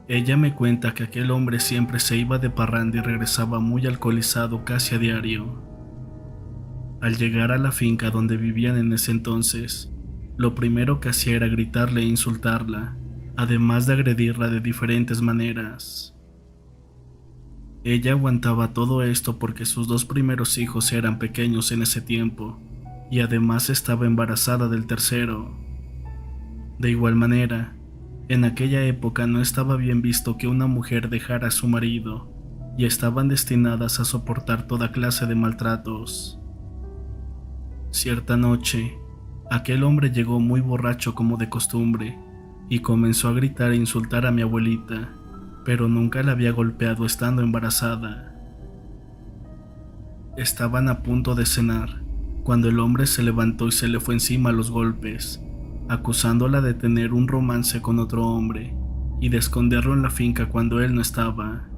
Ella me cuenta que aquel hombre siempre se iba de parranda y regresaba muy alcoholizado casi a diario. Al llegar a la finca donde vivían en ese entonces, lo primero que hacía era gritarle e insultarla, además de agredirla de diferentes maneras. Ella aguantaba todo esto porque sus 2 primeros hijos eran pequeños en ese tiempo, y además estaba embarazada del tercero. De igual manera, en aquella época no estaba bien visto que una mujer dejara a su marido, y estaban destinadas a soportar toda clase de maltratos. Cierta noche, aquel hombre llegó muy borracho como de costumbre, y comenzó a gritar e insultar a mi abuelita, pero nunca la había golpeado estando embarazada. Estaban a punto de cenar, cuando el hombre se levantó y se le fue encima a los golpes, acusándola de tener un romance con otro hombre y de esconderlo en la finca cuando él no estaba.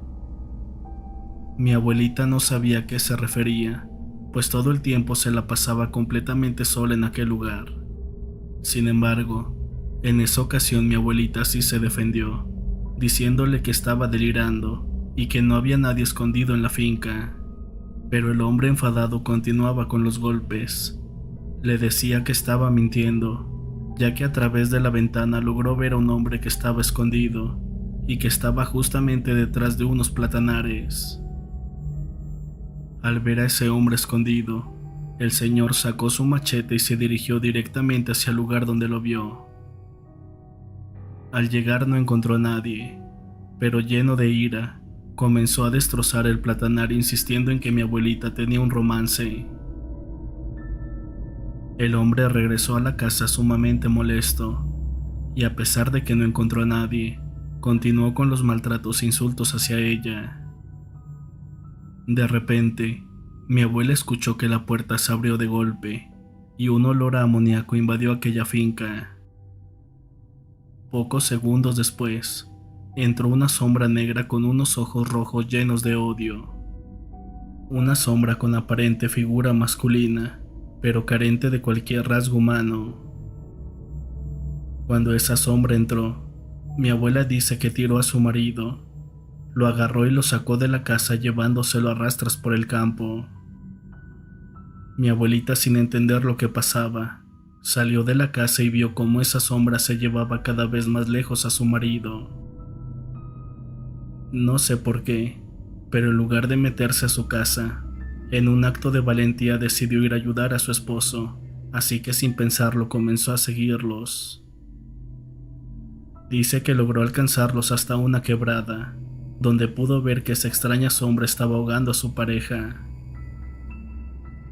Mi abuelita no sabía a qué se refería, pues todo el tiempo se la pasaba completamente sola en aquel lugar. Sin embargo, en esa ocasión mi abuelita sí se defendió, diciéndole que estaba delirando y que no había nadie escondido en la finca. Pero el hombre enfadado continuaba con los golpes. Le decía que estaba mintiendo, ya que a través de la ventana logró ver a un hombre que estaba escondido y que estaba justamente detrás de unos platanares. Al ver a ese hombre escondido, el señor sacó su machete y se dirigió directamente hacia el lugar donde lo vio. Al llegar no encontró a nadie, pero lleno de ira, comenzó a destrozar el platanar insistiendo en que mi abuelita tenía un romance. El hombre regresó a la casa sumamente molesto, y a pesar de que no encontró a nadie, continuó con los maltratos e insultos hacia ella. De repente, mi abuela escuchó que la puerta se abrió de golpe, y un olor a amoníaco invadió aquella finca. Pocos segundos después, entró una sombra negra con unos ojos rojos llenos de odio. Una sombra con aparente figura masculina, pero carente de cualquier rasgo humano. Cuando esa sombra entró, mi abuela dice que tiró a su marido, lo agarró y lo sacó de la casa llevándoselo a rastras por el campo. Mi abuelita, sin entender lo que pasaba, salió de la casa y vio cómo esa sombra se llevaba cada vez más lejos a su marido. No sé por qué, pero en lugar de meterse a su casa, en un acto de valentía decidió ir a ayudar a su esposo, así que sin pensarlo comenzó a seguirlos. Dice que logró alcanzarlos hasta una quebrada, donde pudo ver que esa extraña sombra estaba ahogando a su pareja.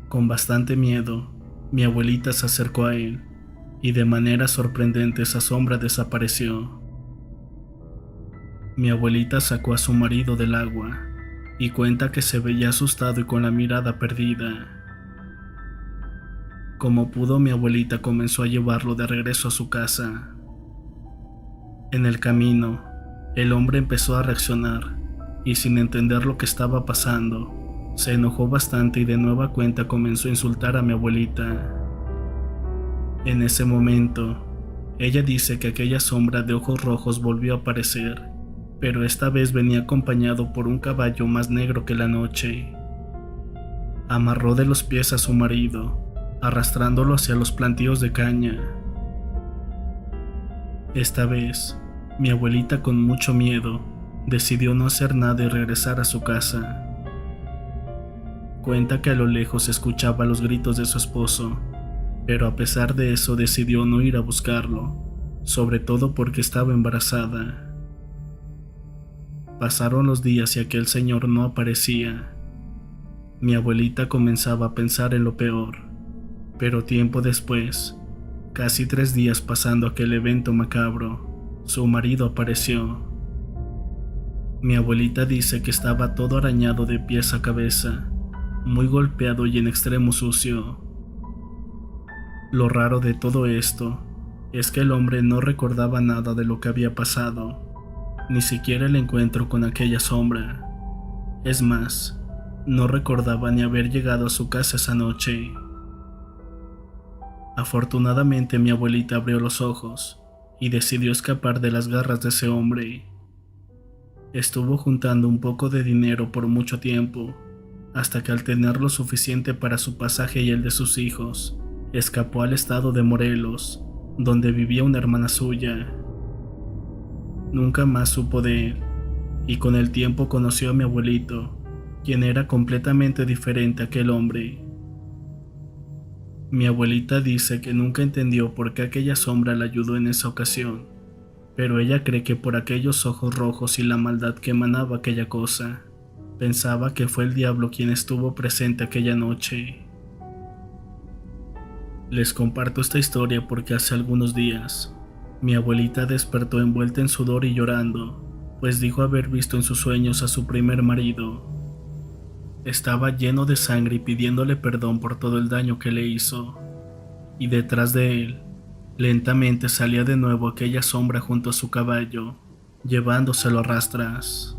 Con bastante miedo, mi abuelita se acercó a él, y de manera sorprendente esa sombra desapareció. Mi abuelita sacó a su marido del agua, y cuenta que se veía asustado y con la mirada perdida. Como pudo, mi abuelita comenzó a llevarlo de regreso a su casa. En el camino, el hombre empezó a reaccionar, y sin entender lo que estaba pasando, se enojó bastante y de nueva cuenta comenzó a insultar a mi abuelita. En ese momento, ella dice que aquella sombra de ojos rojos volvió a aparecer, pero esta vez venía acompañado por un caballo más negro que la noche. Amarró de los pies a su marido, arrastrándolo hacia los plantíos de caña. Esta vez, mi abuelita, con mucho miedo, decidió no hacer nada y regresar a su casa. Cuenta que a lo lejos escuchaba los gritos de su esposo, pero a pesar de eso decidió no ir a buscarlo, sobre todo porque estaba embarazada. Pasaron los días y aquel señor no aparecía. Mi abuelita comenzaba a pensar en lo peor, pero tiempo después, casi 3 días pasando aquel evento macabro, su marido apareció. Mi abuelita dice que estaba todo arañado de pies a cabeza, muy golpeado y en extremo sucio. Lo raro de todo esto es que el hombre no recordaba nada de lo que había pasado, ni siquiera el encuentro con aquella sombra. Es más, no recordaba ni haber llegado a su casa esa noche. Afortunadamente mi abuelita abrió los ojos y decidió escapar de las garras de ese hombre. Estuvo juntando un poco de dinero por mucho tiempo, hasta que al tener lo suficiente para su pasaje y el de sus hijos, escapó al estado de Morelos, donde vivía una hermana suya. Nunca más supo de él, y con el tiempo conoció a mi abuelito, quien era completamente diferente a aquel hombre. Mi abuelita dice que nunca entendió por qué aquella sombra la ayudó en esa ocasión, pero ella cree que por aquellos ojos rojos y la maldad que emanaba aquella cosa, pensaba que fue el diablo quien estuvo presente aquella noche. Les comparto esta historia porque hace algunos días, mi abuelita despertó envuelta en sudor y llorando, pues dijo haber visto en sus sueños a su primer marido. Estaba lleno de sangre y pidiéndole perdón por todo el daño que le hizo, y detrás de él, lentamente salía de nuevo aquella sombra junto a su caballo, llevándoselo a rastras.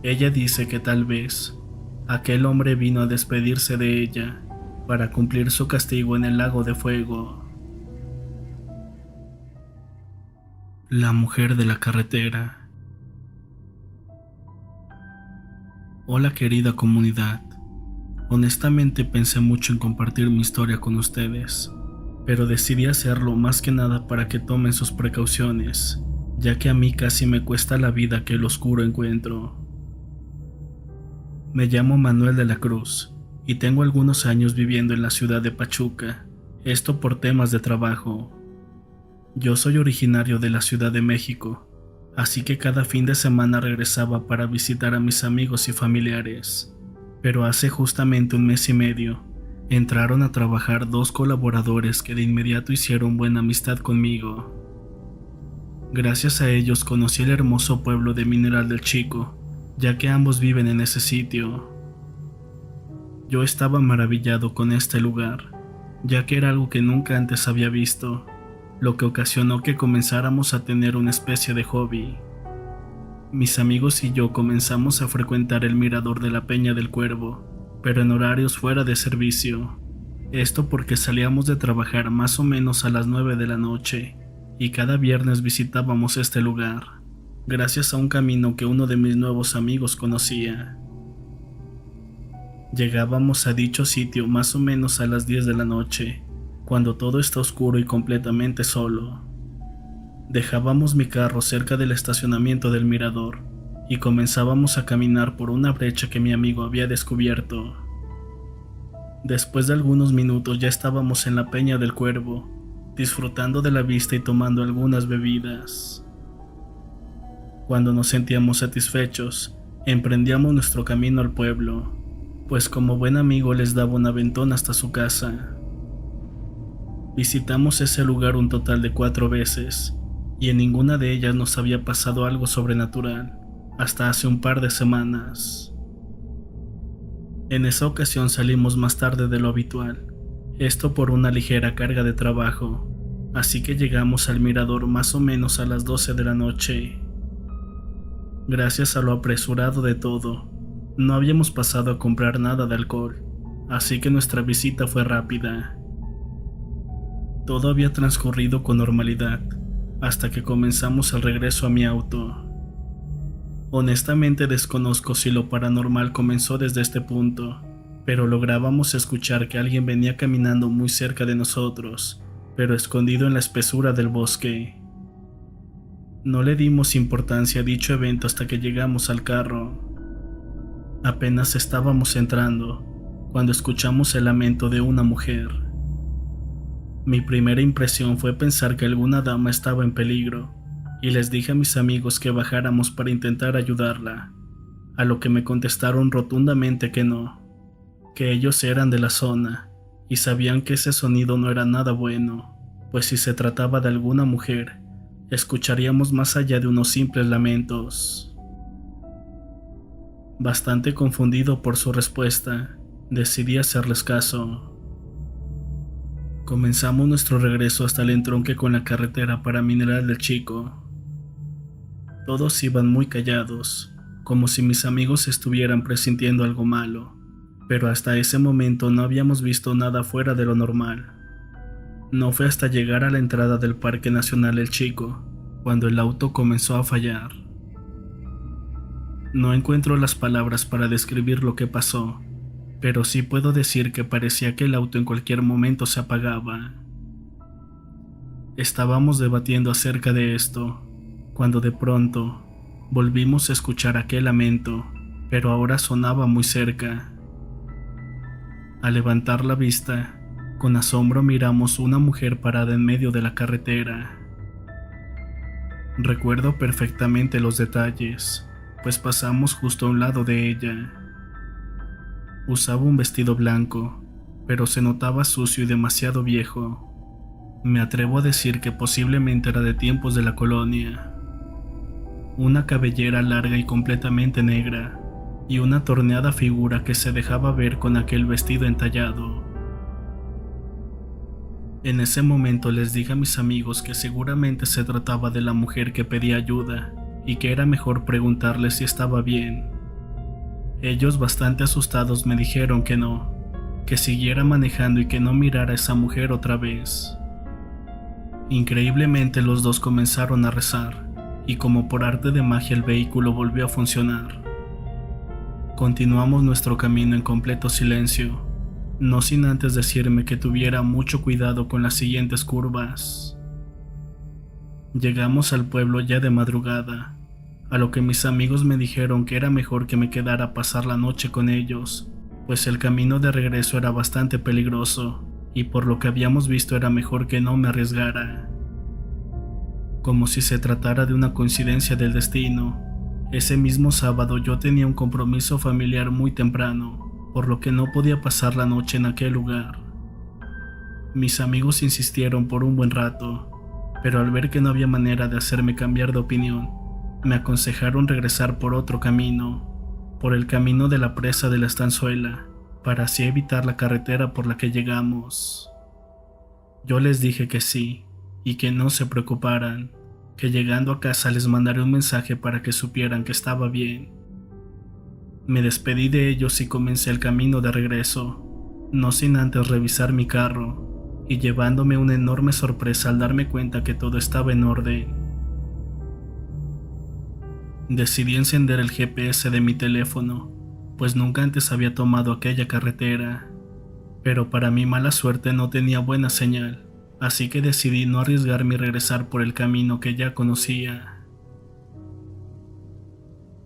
Ella dice que tal vez aquel hombre vino a despedirse de ella para cumplir su castigo en el lago de fuego. La mujer de la carretera. Hola querida comunidad. Honestamente pensé mucho en compartir mi historia con ustedes, pero decidí hacerlo más que nada para que tomen sus precauciones, ya que a mí casi me cuesta la vida aquel oscuro encuentro. Me llamo Manuel de la Cruz y tengo algunos años viviendo en la ciudad de Pachuca, esto por temas de trabajo. Yo soy originario de la Ciudad de México, así que cada fin de semana regresaba para visitar a mis amigos y familiares. Pero hace justamente un mes y medio, entraron a trabajar dos colaboradores que de inmediato hicieron buena amistad conmigo. Gracias a ellos conocí el hermoso pueblo de Mineral del Chico, ya que ambos viven en ese sitio. Yo estaba maravillado con este lugar, ya que era algo que nunca antes había visto, lo que ocasionó que comenzáramos a tener una especie de hobby. Mis amigos y yo comenzamos a frecuentar el mirador de la Peña del Cuervo, pero en horarios fuera de servicio. Esto porque salíamos de trabajar más o menos a las 9 de la noche, y cada viernes visitábamos este lugar, gracias a un camino que uno de mis nuevos amigos conocía. Llegábamos a dicho sitio más o menos a las 10 de la noche, cuando todo está oscuro y completamente solo. Dejábamos mi carro cerca del estacionamiento del mirador y comenzábamos a caminar por una brecha que mi amigo había descubierto. Después de algunos minutos ya estábamos en la Peña del Cuervo, disfrutando de la vista y tomando algunas bebidas. Cuando nos sentíamos satisfechos, emprendíamos nuestro camino al pueblo, pues como buen amigo les daba un aventón hasta su casa. Visitamos ese lugar un total de 4 veces, y en ninguna de ellas nos había pasado algo sobrenatural, hasta hace un par de semanas. En esa ocasión salimos más tarde de lo habitual, esto por una ligera carga de trabajo, así que llegamos al mirador más o menos a las 12 de la noche. Gracias a lo apresurado de todo, no habíamos pasado a comprar nada de alcohol, así que nuestra visita fue rápida. Todo había transcurrido con normalidad, hasta que comenzamos el regreso a mi auto. Honestamente desconozco si lo paranormal comenzó desde este punto, pero lográbamos escuchar que alguien venía caminando muy cerca de nosotros, pero escondido en la espesura del bosque. No le dimos importancia a dicho evento hasta que llegamos al carro. Apenas estábamos entrando, cuando escuchamos el lamento de una mujer. Mi primera impresión fue pensar que alguna dama estaba en peligro, y les dije a mis amigos que bajáramos para intentar ayudarla, a lo que me contestaron rotundamente que no, que ellos eran de la zona y sabían que ese sonido no era nada bueno, pues si se trataba de alguna mujer, escucharíamos más allá de unos simples lamentos. Bastante confundido por su respuesta, decidí hacerles caso. Comenzamos nuestro regreso hasta el entronque con la carretera para Mineral del Chico. Todos iban muy callados, como si mis amigos estuvieran presintiendo algo malo, pero hasta ese momento no habíamos visto nada fuera de lo normal. No fue hasta llegar a la entrada del Parque Nacional El Chico, cuando el auto comenzó a fallar. No encuentro las palabras para describir lo que pasó, pero sí puedo decir que parecía que el auto en cualquier momento se apagaba. Estábamos debatiendo acerca de esto, cuando de pronto volvimos a escuchar aquel lamento, pero ahora sonaba muy cerca. Al levantar la vista, con asombro miramos una mujer parada en medio de la carretera. Recuerdo perfectamente los detalles, pues pasamos justo a un lado de ella. Usaba un vestido blanco, pero se notaba sucio y demasiado viejo. Me atrevo a decir que posiblemente era de tiempos de la colonia. Una cabellera larga y completamente negra, y una torneada figura que se dejaba ver con aquel vestido entallado. En ese momento les dije a mis amigos que seguramente se trataba de la mujer que pedía ayuda, y que era mejor preguntarle si estaba bien. Ellos, bastante asustados, me dijeron que no, que siguiera manejando y que no mirara a esa mujer otra vez. Increíblemente los dos comenzaron a rezar, y como por arte de magia el vehículo volvió a funcionar. Continuamos nuestro camino en completo silencio, no sin antes decirme que tuviera mucho cuidado con las siguientes curvas. Llegamos al pueblo ya de madrugada, a lo que mis amigos me dijeron que era mejor que me quedara a pasar la noche con ellos, pues el camino de regreso era bastante peligroso, y por lo que habíamos visto era mejor que no me arriesgara. Como si se tratara de una coincidencia del destino, ese mismo sábado yo tenía un compromiso familiar muy temprano, por lo que no podía pasar la noche en aquel lugar. Mis amigos insistieron por un buen rato, pero al ver que no había manera de hacerme cambiar de opinión, me aconsejaron regresar por otro camino, por el camino de la presa de la Estanzuela, para así evitar la carretera por la que llegamos. Yo les dije que sí, y que no se preocuparan, que llegando a casa les mandaré un mensaje para que supieran que estaba bien. Me despedí de ellos y comencé el camino de regreso, no sin antes revisar mi carro, y llevándome una enorme sorpresa al darme cuenta que todo estaba en orden. Decidí encender el GPS de mi teléfono, pues nunca antes había tomado aquella carretera, pero para mi mala suerte no tenía buena señal, así que decidí no arriesgarme y regresar por el camino que ya conocía.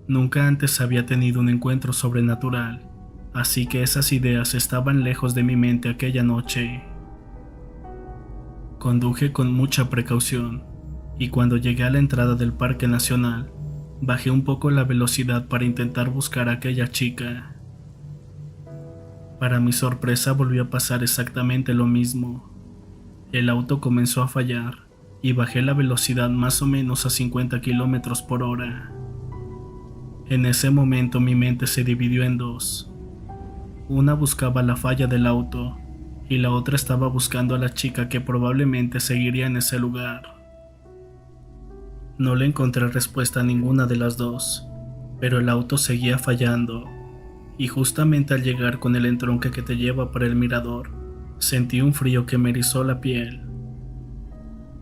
Nunca antes había tenido un encuentro sobrenatural, así que esas ideas estaban lejos de mi mente aquella noche. Conduje con mucha precaución, y cuando llegué a la entrada del Parque Nacional, bajé un poco la velocidad para intentar buscar a aquella chica. Para mi sorpresa volvió a pasar exactamente lo mismo. El auto comenzó a fallar y bajé la velocidad más o menos a 50 kilómetros por hora. En ese momento mi mente se dividió en dos. Una buscaba la falla del auto y la otra estaba buscando a la chica que probablemente seguiría en ese lugar. No le encontré respuesta a ninguna de las dos, pero el auto seguía fallando, y justamente al llegar con el entronque que te lleva para el mirador, sentí un frío que me erizó la piel.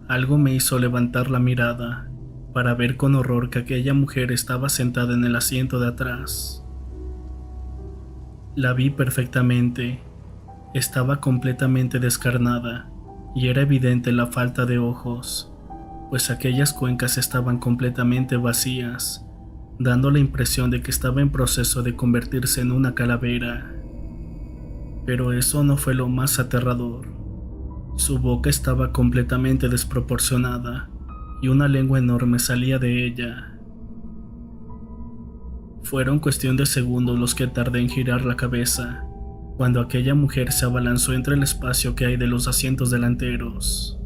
Algo me hizo levantar la mirada para ver con horror que aquella mujer estaba sentada en el asiento de atrás. La vi perfectamente. Estaba completamente descarnada y era evidente la falta de ojos, pues aquellas cuencas estaban completamente vacías, dando la impresión de que estaba en proceso de convertirse en una calavera. Pero eso no fue lo más aterrador. Su boca estaba completamente desproporcionada y una lengua enorme salía de ella. Fueron cuestión de segundos los que tardé en girar la cabeza, cuando aquella mujer se abalanzó entre el espacio que hay de los asientos delanteros.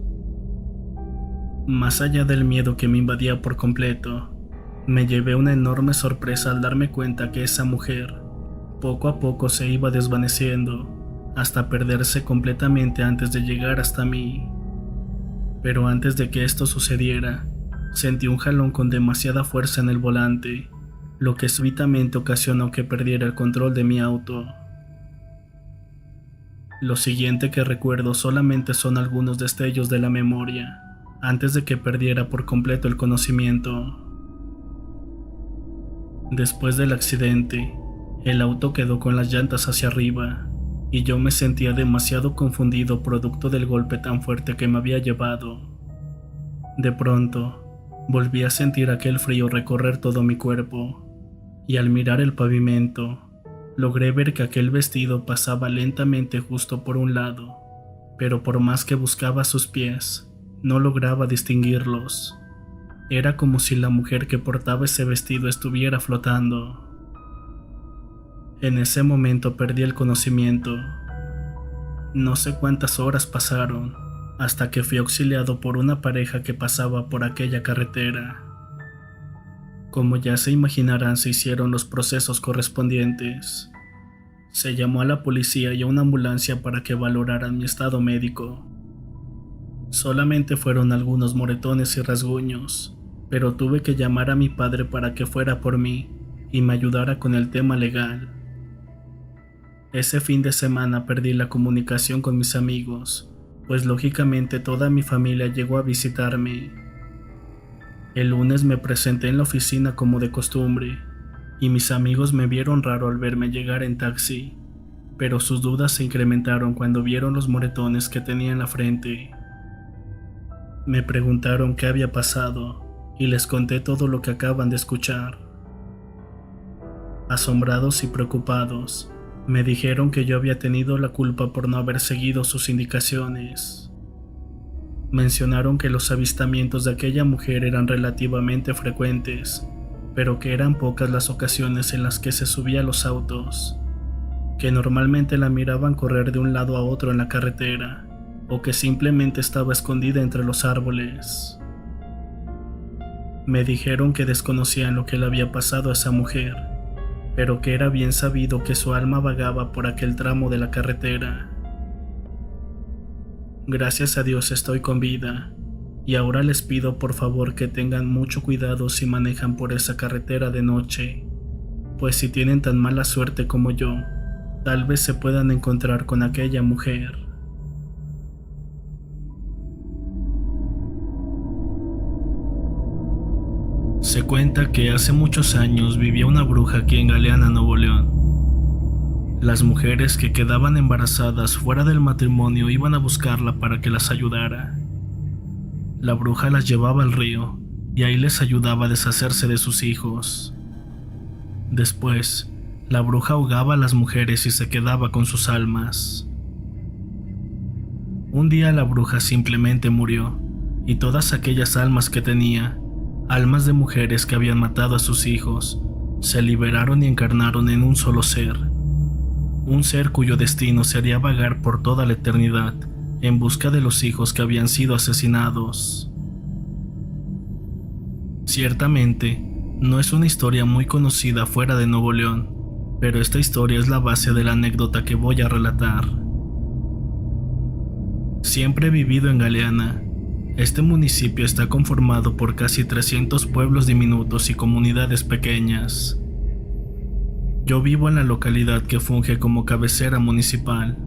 Más allá del miedo que me invadía por completo, me llevé una enorme sorpresa al darme cuenta que esa mujer poco a poco se iba desvaneciendo, hasta perderse completamente antes de llegar hasta mí. Pero antes de que esto sucediera, sentí un jalón con demasiada fuerza en el volante, lo que súbitamente ocasionó que perdiera el control de mi auto. Lo siguiente que recuerdo solamente son algunos destellos de la memoria, antes de que perdiera por completo el conocimiento. Después del accidente, el auto quedó con las llantas hacia arriba, y yo me sentía demasiado confundido producto del golpe tan fuerte que me había llevado. De pronto, volví a sentir aquel frío recorrer todo mi cuerpo, y al mirar el pavimento, logré ver que aquel vestido pasaba lentamente justo por un lado, pero por más que buscaba sus pies, no lograba distinguirlos. Era como si la mujer que portaba ese vestido estuviera flotando. En ese momento perdí el conocimiento. No sé cuántas horas pasaron, hasta que fui auxiliado por una pareja que pasaba por aquella carretera. Como ya se imaginarán, se hicieron los procesos correspondientes. Se llamó a la policía y a una ambulancia para que valoraran mi estado médico. Solamente fueron algunos moretones y rasguños, pero tuve que llamar a mi padre para que fuera por mí y me ayudara con el tema legal. Ese fin de semana perdí la comunicación con mis amigos, pues lógicamente toda mi familia llegó a visitarme. El lunes me presenté en la oficina como de costumbre, y mis amigos me vieron raro al verme llegar en taxi, pero sus dudas se incrementaron cuando vieron los moretones que tenía en la frente. Me preguntaron qué había pasado, y les conté todo lo que acaban de escuchar. Asombrados y preocupados, me dijeron que yo había tenido la culpa por no haber seguido sus indicaciones. Mencionaron que los avistamientos de aquella mujer eran relativamente frecuentes, pero que eran pocas las ocasiones en las que se subía a los autos, que normalmente la miraban correr de un lado a otro en la carretera, o que simplemente estaba escondida entre los árboles. Me dijeron que desconocían lo que le había pasado a esa mujer, pero que era bien sabido que su alma vagaba por aquel tramo de la carretera. Gracias a Dios estoy con vida, y ahora les pido por favor que tengan mucho cuidado si manejan por esa carretera de noche, pues si tienen tan mala suerte como yo, tal vez se puedan encontrar con aquella mujer. Se cuenta que hace muchos años vivía una bruja aquí en Galeana, Nuevo León. Las mujeres que quedaban embarazadas fuera del matrimonio iban a buscarla para que las ayudara. La bruja las llevaba al río y ahí les ayudaba a deshacerse de sus hijos. Después, la bruja ahogaba a las mujeres y se quedaba con sus almas. Un día la bruja simplemente murió, y todas aquellas almas que tenía, almas de mujeres que habían matado a sus hijos, se liberaron y encarnaron en un solo ser. Un ser cuyo destino sería vagar por toda la eternidad en busca de los hijos que habían sido asesinados. Ciertamente, no es una historia muy conocida fuera de Nuevo León, pero esta historia es la base de la anécdota que voy a relatar. Siempre he vivido en Galeana. Este municipio está conformado por casi 300 pueblos diminutos y comunidades pequeñas. Yo vivo en la localidad que funge como cabecera municipal.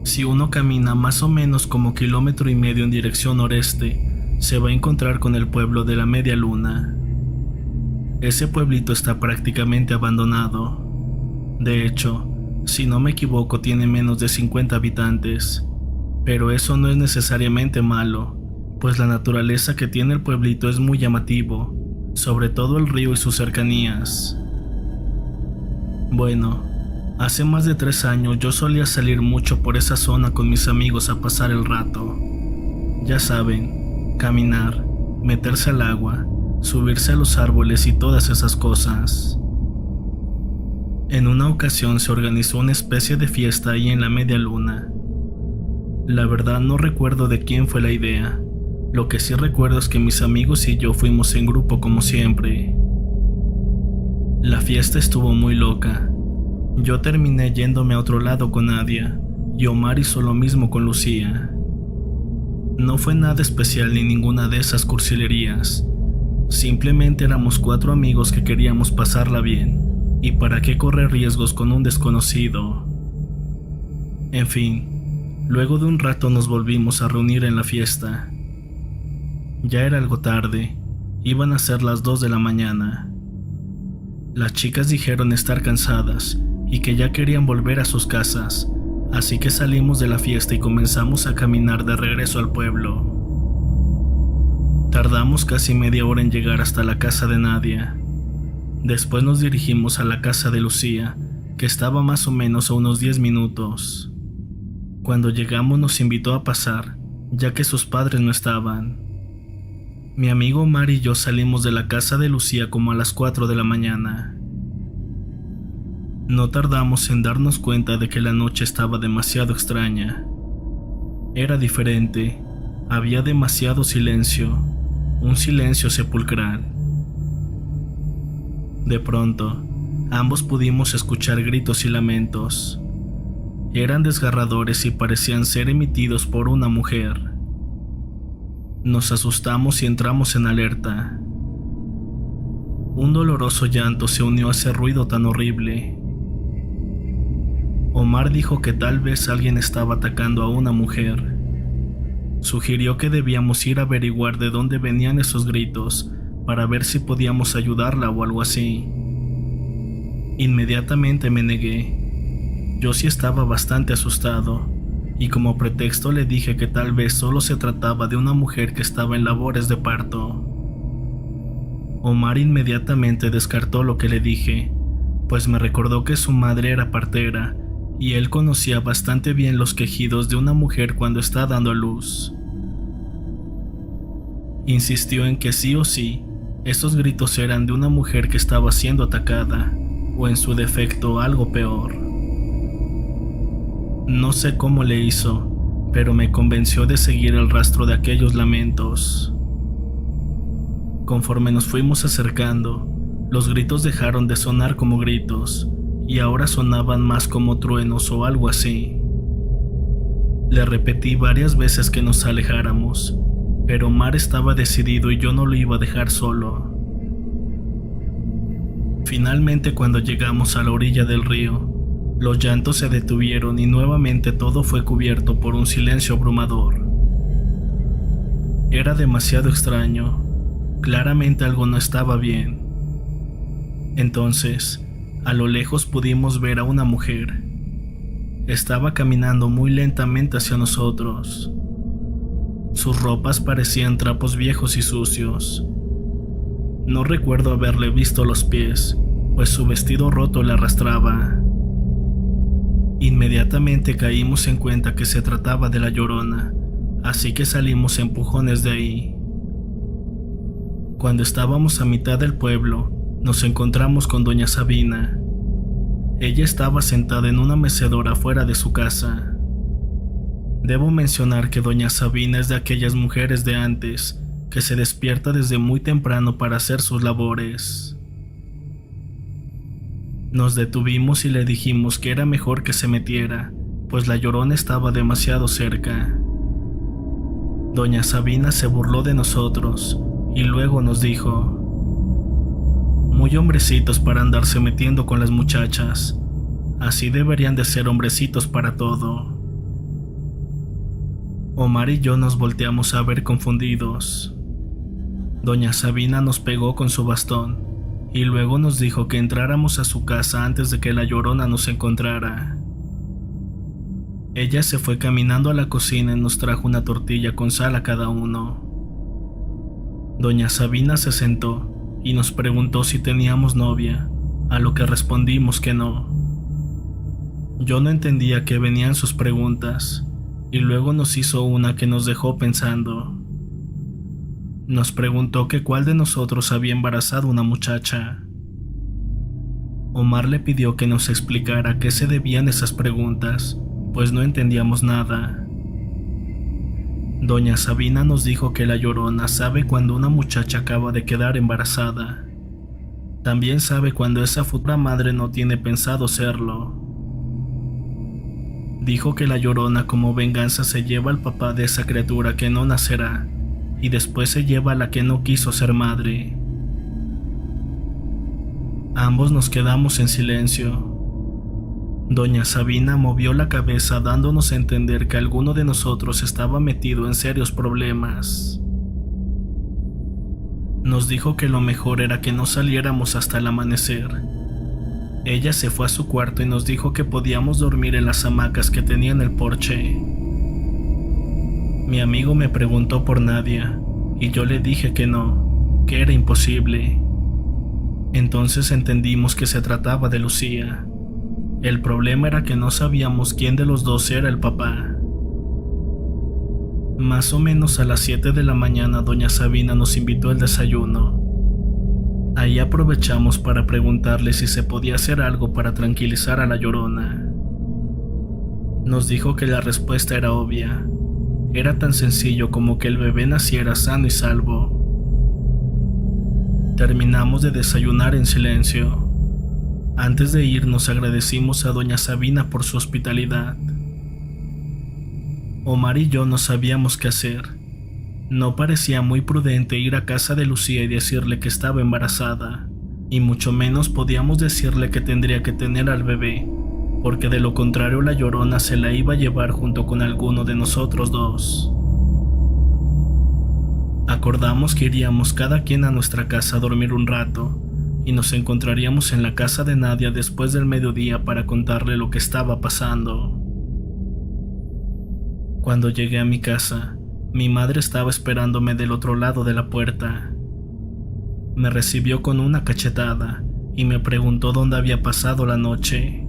Si uno camina más o menos como 1,5 kilómetros en dirección noreste, se va a encontrar con el pueblo de la Media Luna. Ese pueblito está prácticamente abandonado. De hecho, si no me equivoco, tiene menos de 50 habitantes, pero eso no es necesariamente malo, pues la naturaleza que tiene el pueblito es muy llamativo, sobre todo el río y sus cercanías. Bueno, hace más de 3 años yo solía salir mucho por esa zona con mis amigos a pasar el rato. Ya saben, caminar, meterse al agua, subirse a los árboles y todas esas cosas. En una ocasión se organizó una especie de fiesta ahí en la Media Luna. La verdad no recuerdo de quién fue la idea. Lo que sí recuerdo es que mis amigos y yo fuimos en grupo como siempre. La fiesta estuvo muy loca. Yo terminé yéndome a otro lado con Nadia, y Omar hizo lo mismo con Lucía. No fue nada especial ni ninguna de esas cursilerías. Simplemente éramos 4 amigos que queríamos pasarla bien, y para qué correr riesgos con un desconocido. En fin, luego de un rato nos volvimos a reunir en la fiesta. Ya era algo tarde, iban a ser las 2 de la mañana. Las chicas dijeron estar cansadas y que ya querían volver a sus casas, así que salimos de la fiesta y comenzamos a caminar de regreso al pueblo. Tardamos casi media hora en llegar hasta la casa de Nadia. Después nos dirigimos a la casa de Lucía, que estaba más o menos a unos 10 minutos. Cuando llegamos nos invitó a pasar, ya que sus padres no estaban. Mi amigo Omar y yo salimos de la casa de Lucía como a las 4 de la mañana. No tardamos en darnos cuenta de que la noche estaba demasiado extraña. Era diferente, había demasiado silencio, un silencio sepulcral. De pronto, ambos pudimos escuchar gritos y lamentos. Eran desgarradores y parecían ser emitidos por una mujer. Nos asustamos y entramos en alerta. Un doloroso llanto se unió a ese ruido tan horrible. Omar dijo que tal vez alguien estaba atacando a una mujer. Sugirió que debíamos ir a averiguar de dónde venían esos gritos para ver si podíamos ayudarla o algo así. Inmediatamente me negué. Yo sí estaba bastante asustado, y como pretexto le dije que tal vez solo se trataba de una mujer que estaba en labores de parto. Omar inmediatamente descartó lo que le dije, pues me recordó que su madre era partera y él conocía bastante bien los quejidos de una mujer cuando está dando a luz. Insistió en que sí o sí, esos gritos eran de una mujer que estaba siendo atacada, o en su defecto algo peor. No sé cómo le hizo, pero me convenció de seguir el rastro de aquellos lamentos. Conforme nos fuimos acercando, los gritos dejaron de sonar como gritos, y ahora sonaban más como truenos o algo así. Le repetí varias veces que nos alejáramos, pero Omar estaba decidido y yo no lo iba a dejar solo. Finalmente, cuando llegamos a la orilla del río, los llantos se detuvieron y nuevamente todo fue cubierto por un silencio abrumador. Era demasiado extraño, claramente algo no estaba bien. Entonces, a lo lejos pudimos ver a una mujer. Estaba caminando muy lentamente hacia nosotros. Sus ropas parecían trapos viejos y sucios. No recuerdo haberle visto los pies, pues su vestido roto le arrastraba. Inmediatamente caímos en cuenta que se trataba de la Llorona, así que salimos a empujones de ahí. Cuando estábamos a mitad del pueblo, nos encontramos con doña Sabina. Ella estaba sentada en una mecedora fuera de su casa. Debo mencionar que doña Sabina es de aquellas mujeres de antes que se despierta desde muy temprano para hacer sus labores. Nos detuvimos y le dijimos que era mejor que se metiera, pues la Llorona estaba demasiado cerca. Doña Sabina se burló de nosotros y luego nos dijo: muy hombrecitos para andarse metiendo con las muchachas, así deberían de ser hombrecitos para todo. Omar y yo nos volteamos a ver confundidos. Doña Sabina nos pegó con su bastón y luego nos dijo que entráramos a su casa antes de que la Llorona nos encontrara. Ella se fue caminando a la cocina y nos trajo una tortilla con sal a cada uno. Doña Sabina se sentó y nos preguntó si teníamos novia, a lo que respondimos que no. Yo no entendía a qué venían sus preguntas, y luego nos hizo una que nos dejó pensando. Nos preguntó que cuál de nosotros había embarazado una muchacha. Omar le pidió que nos explicara a qué se debían esas preguntas, pues no entendíamos nada. Doña Sabina nos dijo que la Llorona sabe cuando una muchacha acaba de quedar embarazada. También sabe cuando esa futura madre no tiene pensado serlo. Dijo que la Llorona como venganza se lleva al papá de esa criatura que no nacerá y después se lleva a la que no quiso ser madre. Ambos nos quedamos en silencio. Doña Sabina movió la cabeza dándonos a entender que alguno de nosotros estaba metido en serios problemas. Nos dijo que lo mejor era que no saliéramos hasta el amanecer. Ella se fue a su cuarto y nos dijo que podíamos dormir en las hamacas que tenía en el porche. Mi amigo me preguntó por Nadia y yo le dije que no, que era imposible. Entonces entendimos que se trataba de Lucía. El problema era que no sabíamos quién de los dos era el papá. Más o menos a las 7 de la mañana doña Sabina nos invitó al desayuno. Ahí aprovechamos para preguntarle si se podía hacer algo para tranquilizar a la Llorona. Nos dijo que la respuesta era obvia. Era tan sencillo como que el bebé naciera sano y salvo. Terminamos de desayunar en silencio. Antes de irnos agradecimos a doña Sabina por su hospitalidad. Omar y yo no sabíamos qué hacer. No parecía muy prudente ir a casa de Lucía y decirle que estaba embarazada, y mucho menos podíamos decirle que tendría que tener al bebé, porque de lo contrario la Llorona se la iba a llevar junto con alguno de nosotros dos. Acordamos que iríamos cada quien a nuestra casa a dormir un rato, y nos encontraríamos en la casa de Nadia después del mediodía para contarle lo que estaba pasando. Cuando llegué a mi casa, mi madre estaba esperándome del otro lado de la puerta. Me recibió con una cachetada y me preguntó dónde había pasado la noche.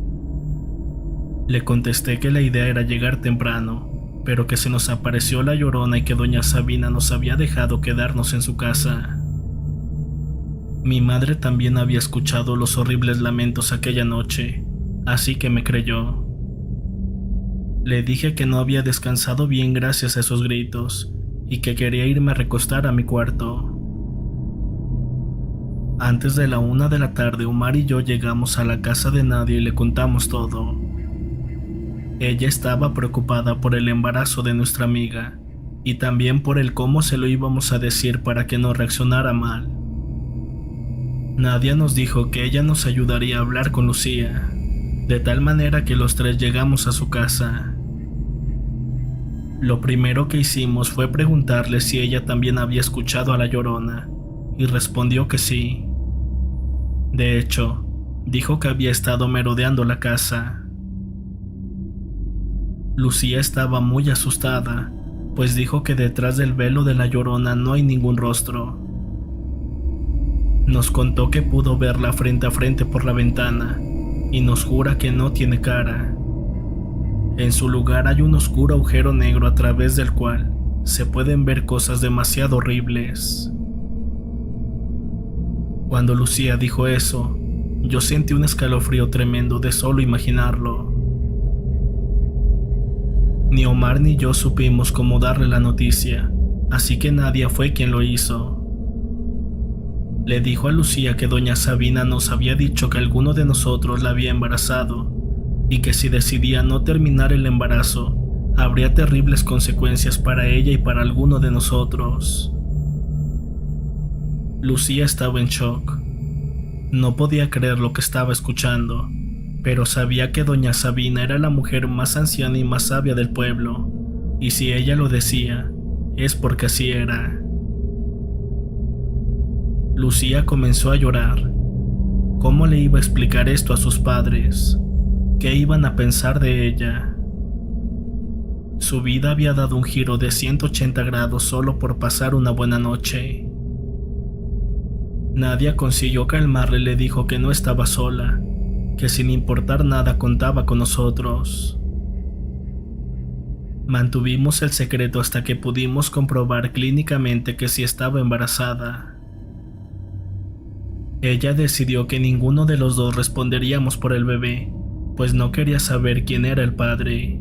Le contesté que la idea era llegar temprano, pero que se nos apareció la Llorona y que doña Sabina nos había dejado quedarnos en su casa. Mi madre también había escuchado los horribles lamentos aquella noche, así que me creyó. Le dije que no había descansado bien gracias a esos gritos y que quería irme a recostar a mi cuarto. Antes de la 1 de la tarde, Omar y yo llegamos a la casa de Nadia y le contamos todo. Ella estaba preocupada por el embarazo de nuestra amiga y también por el cómo se lo íbamos a decir para que no reaccionara mal. Nadia nos dijo que ella nos ayudaría a hablar con Lucía, de tal manera que los tres llegamos a su casa. Lo primero que hicimos fue preguntarle si ella también había escuchado a la Llorona, y respondió que sí. De hecho, dijo que había estado merodeando la casa. Lucía estaba muy asustada, pues dijo que detrás del velo de la Llorona no hay ningún rostro. Nos contó que pudo verla frente a frente por la ventana, y nos jura que no tiene cara. En su lugar hay un oscuro agujero negro a través del cual se pueden ver cosas demasiado horribles. Cuando Lucía dijo eso, yo sentí un escalofrío tremendo de solo imaginarlo. Ni Omar ni yo supimos cómo darle la noticia, así que Nadia fue quien lo hizo. Le dijo a Lucía que doña Sabina nos había dicho que alguno de nosotros la había embarazado y que si decidía no terminar el embarazo, habría terribles consecuencias para ella y para alguno de nosotros. Lucía estaba en shock. No podía creer lo que estaba escuchando, pero sabía que doña Sabina era la mujer más anciana y más sabia del pueblo, y si ella lo decía, es porque así era. Lucía comenzó a llorar. ¿Cómo le iba a explicar esto a sus padres? ¿Qué iban a pensar de ella? Su vida había dado un giro de 180 grados solo por pasar una buena noche. Nadia consiguió calmarle y le dijo que no estaba sola, que sin importar nada contaba con nosotros. Mantuvimos el secreto hasta que pudimos comprobar clínicamente que sí estaba embarazada. Ella decidió que ninguno de los dos responderíamos por el bebé, pues no quería saber quién era el padre.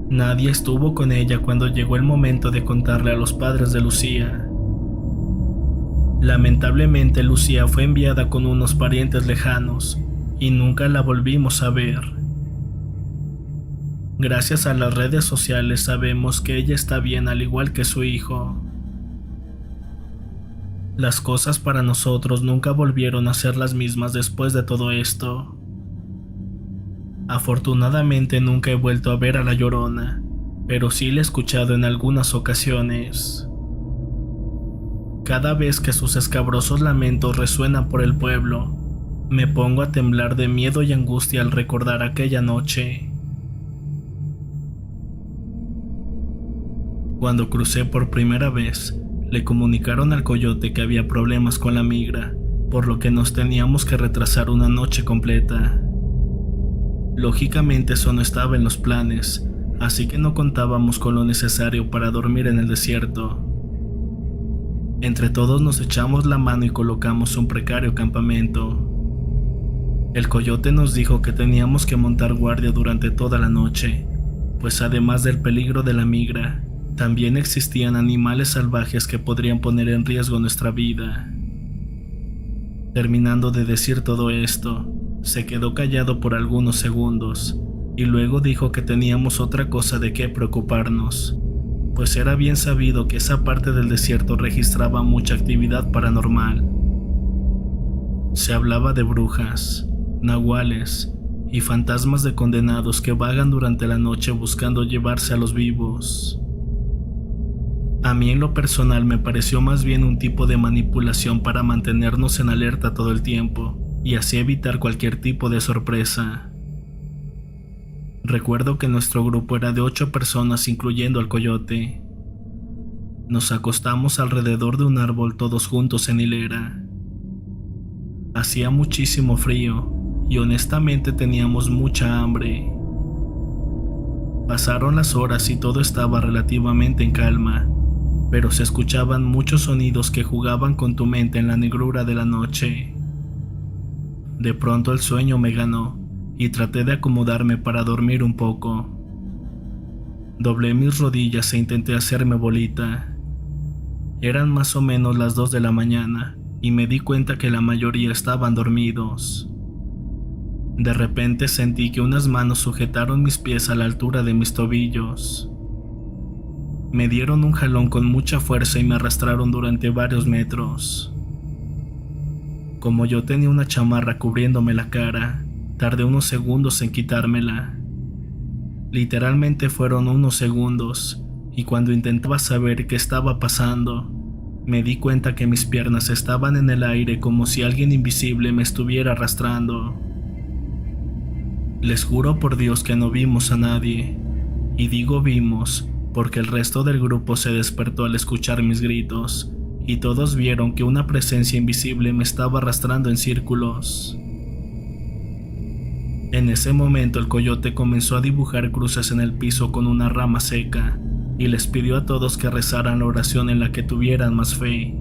Nadie estuvo con ella cuando llegó el momento de contarle a los padres de Lucía. Lamentablemente, Lucía fue enviada con unos parientes lejanos y nunca la volvimos a ver. Gracias a las redes sociales sabemos que ella está bien al igual que su hijo. Las cosas para nosotros nunca volvieron a ser las mismas después de todo esto. Afortunadamente nunca he vuelto a ver a la Llorona, pero sí la he escuchado en algunas ocasiones. Cada vez que sus escabrosos lamentos resuenan por el pueblo, me pongo a temblar de miedo y angustia al recordar aquella noche. Cuando crucé por primera vez, le comunicaron al coyote que había problemas con la migra, por lo que nos teníamos que retrasar una noche completa. Lógicamente eso no estaba en los planes, así que no contábamos con lo necesario para dormir en el desierto. Entre todos nos echamos la mano y colocamos un precario campamento. El coyote nos dijo que teníamos que montar guardia durante toda la noche, pues además del peligro de la migra, también existían animales salvajes que podrían poner en riesgo nuestra vida. Terminando de decir todo esto, se quedó callado por algunos segundos y luego dijo que teníamos otra cosa de qué preocuparnos, pues era bien sabido que esa parte del desierto registraba mucha actividad paranormal. Se hablaba de brujas, nahuales y fantasmas de condenados que vagan durante la noche buscando llevarse a los vivos. A mí en lo personal me pareció más bien un tipo de manipulación para mantenernos en alerta todo el tiempo y así evitar cualquier tipo de sorpresa. Recuerdo que nuestro grupo era de 8 personas incluyendo al coyote. Nos acostamos alrededor de un árbol todos juntos en hilera. Hacía muchísimo frío y honestamente teníamos mucha hambre. Pasaron las horas y todo estaba relativamente en calma, pero se escuchaban muchos sonidos que jugaban con tu mente en la negrura de la noche. De pronto el sueño me ganó y traté de acomodarme para dormir un poco. Doblé mis rodillas e intenté hacerme bolita. Eran más o menos las 2 de la mañana y me di cuenta que la mayoría estaban dormidos. De repente sentí que unas manos sujetaron mis pies a la altura de mis tobillos. Me dieron un jalón con mucha fuerza y me arrastraron durante varios metros. Como yo tenía una chamarra cubriéndome la cara, tardé unos segundos en quitármela. Literalmente fueron unos segundos, y cuando intentaba saber qué estaba pasando, me di cuenta que mis piernas estaban en el aire como si alguien invisible me estuviera arrastrando. Les juro por Dios que no vimos a nadie, y digo vimos porque el resto del grupo se despertó al escuchar mis gritos, y todos vieron que una presencia invisible me estaba arrastrando en círculos. En ese momento el coyote comenzó a dibujar cruces en el piso con una rama seca, y les pidió a todos que rezaran la oración en la que tuvieran más fe.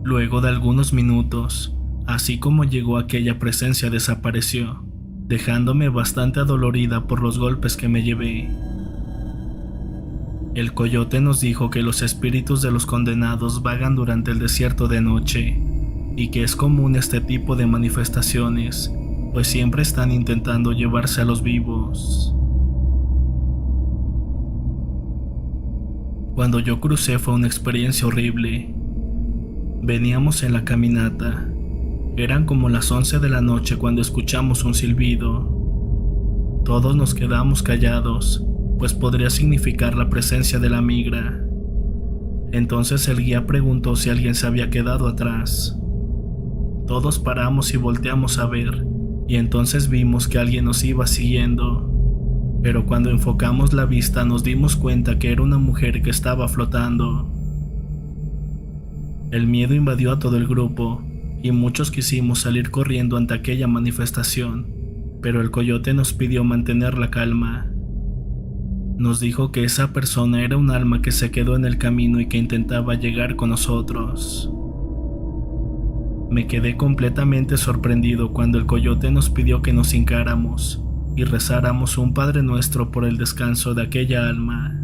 Luego de algunos minutos, así como llegó aquella presencia desapareció, dejándome bastante adolorida por los golpes que me llevé. El coyote nos dijo que los espíritus de los condenados vagan durante el desierto de noche y que es común este tipo de manifestaciones, pues siempre están intentando llevarse a los vivos. Cuando yo crucé fue una experiencia horrible. Veníamos en la caminata. Eran como las 11 de la noche cuando escuchamos un silbido. Todos nos quedamos callados, pues podría significar la presencia de la migra. Entonces el guía preguntó si alguien se había quedado atrás. Todos paramos y volteamos a ver, y entonces vimos que alguien nos iba siguiendo. Pero cuando enfocamos la vista nos dimos cuenta que era una mujer que estaba flotando. El miedo invadió a todo el grupo, y muchos quisimos salir corriendo ante aquella manifestación, pero el coyote nos pidió mantener la calma. Nos dijo que esa persona era un alma que se quedó en el camino y que intentaba llegar con nosotros. Me quedé completamente sorprendido cuando el coyote nos pidió que nos hincáramos y rezáramos un Padre Nuestro por el descanso de aquella alma.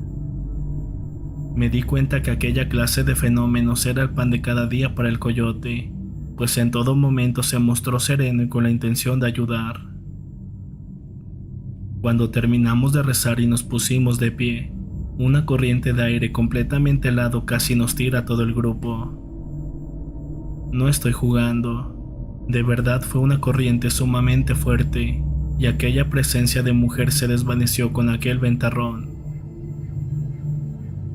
Me di cuenta que aquella clase de fenómenos era el pan de cada día para el coyote, pues en todo momento se mostró sereno y con la intención de ayudar. Cuando terminamos de rezar y nos pusimos de pie, una corriente de aire completamente helado casi nos tira a todo el grupo. No estoy jugando, de verdad fue una corriente sumamente fuerte, y aquella presencia de mujer se desvaneció con aquel ventarrón.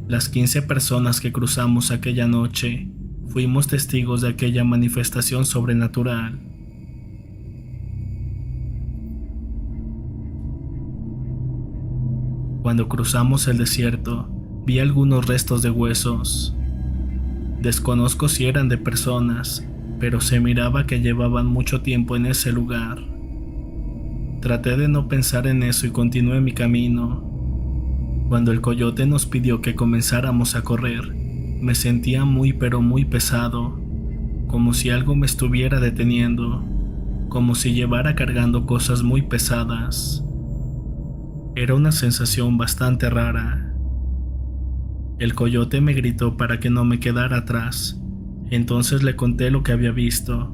Las 15 personas que cruzamos aquella noche fuimos testigos de aquella manifestación sobrenatural. Cuando cruzamos el desierto, vi algunos restos de huesos. Desconozco si eran de personas, pero se miraba que llevaban mucho tiempo en ese lugar. Traté de no pensar en eso y continué mi camino. Cuando el coyote nos pidió que comenzáramos a correr, me sentía muy pero muy pesado, como si algo me estuviera deteniendo, como si llevara cargando cosas muy pesadas. Era una sensación bastante rara. El coyote me gritó para que no me quedara atrás, entonces le conté lo que había visto,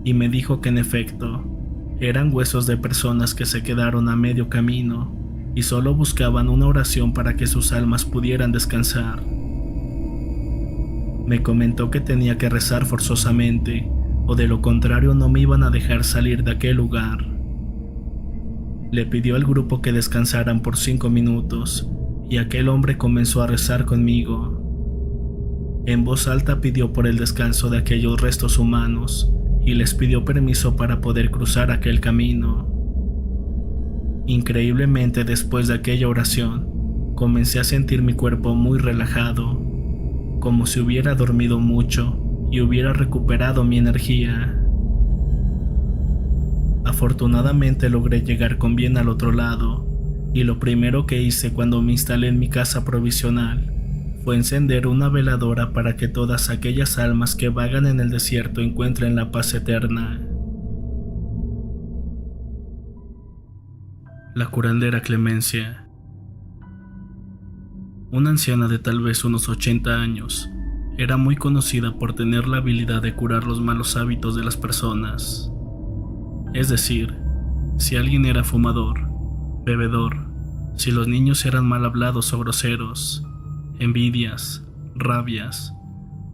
y me dijo que en efecto, eran huesos de personas que se quedaron a medio camino y solo buscaban una oración para que sus almas pudieran descansar. Me comentó que tenía que rezar forzosamente, o de lo contrario no me iban a dejar salir de aquel lugar. Le pidió al grupo que descansaran por 5 minutos, y aquel hombre comenzó a rezar conmigo. En voz alta pidió por el descanso de aquellos restos humanos, y les pidió permiso para poder cruzar aquel camino. Increíblemente, después de aquella oración, comencé a sentir mi cuerpo muy relajado, como si hubiera dormido mucho y hubiera recuperado mi energía. Afortunadamente logré llegar con bien al otro lado, y lo primero que hice cuando me instalé en mi casa provisional fue encender una veladora para que todas aquellas almas que vagan en el desierto encuentren la paz eterna. La curandera Clemencia. Una anciana de tal vez unos 80 años, era muy conocida por tener la habilidad de curar los malos hábitos de las personas. Es decir, si alguien era fumador, bebedor, si los niños eran mal hablados o groseros, envidias, rabias,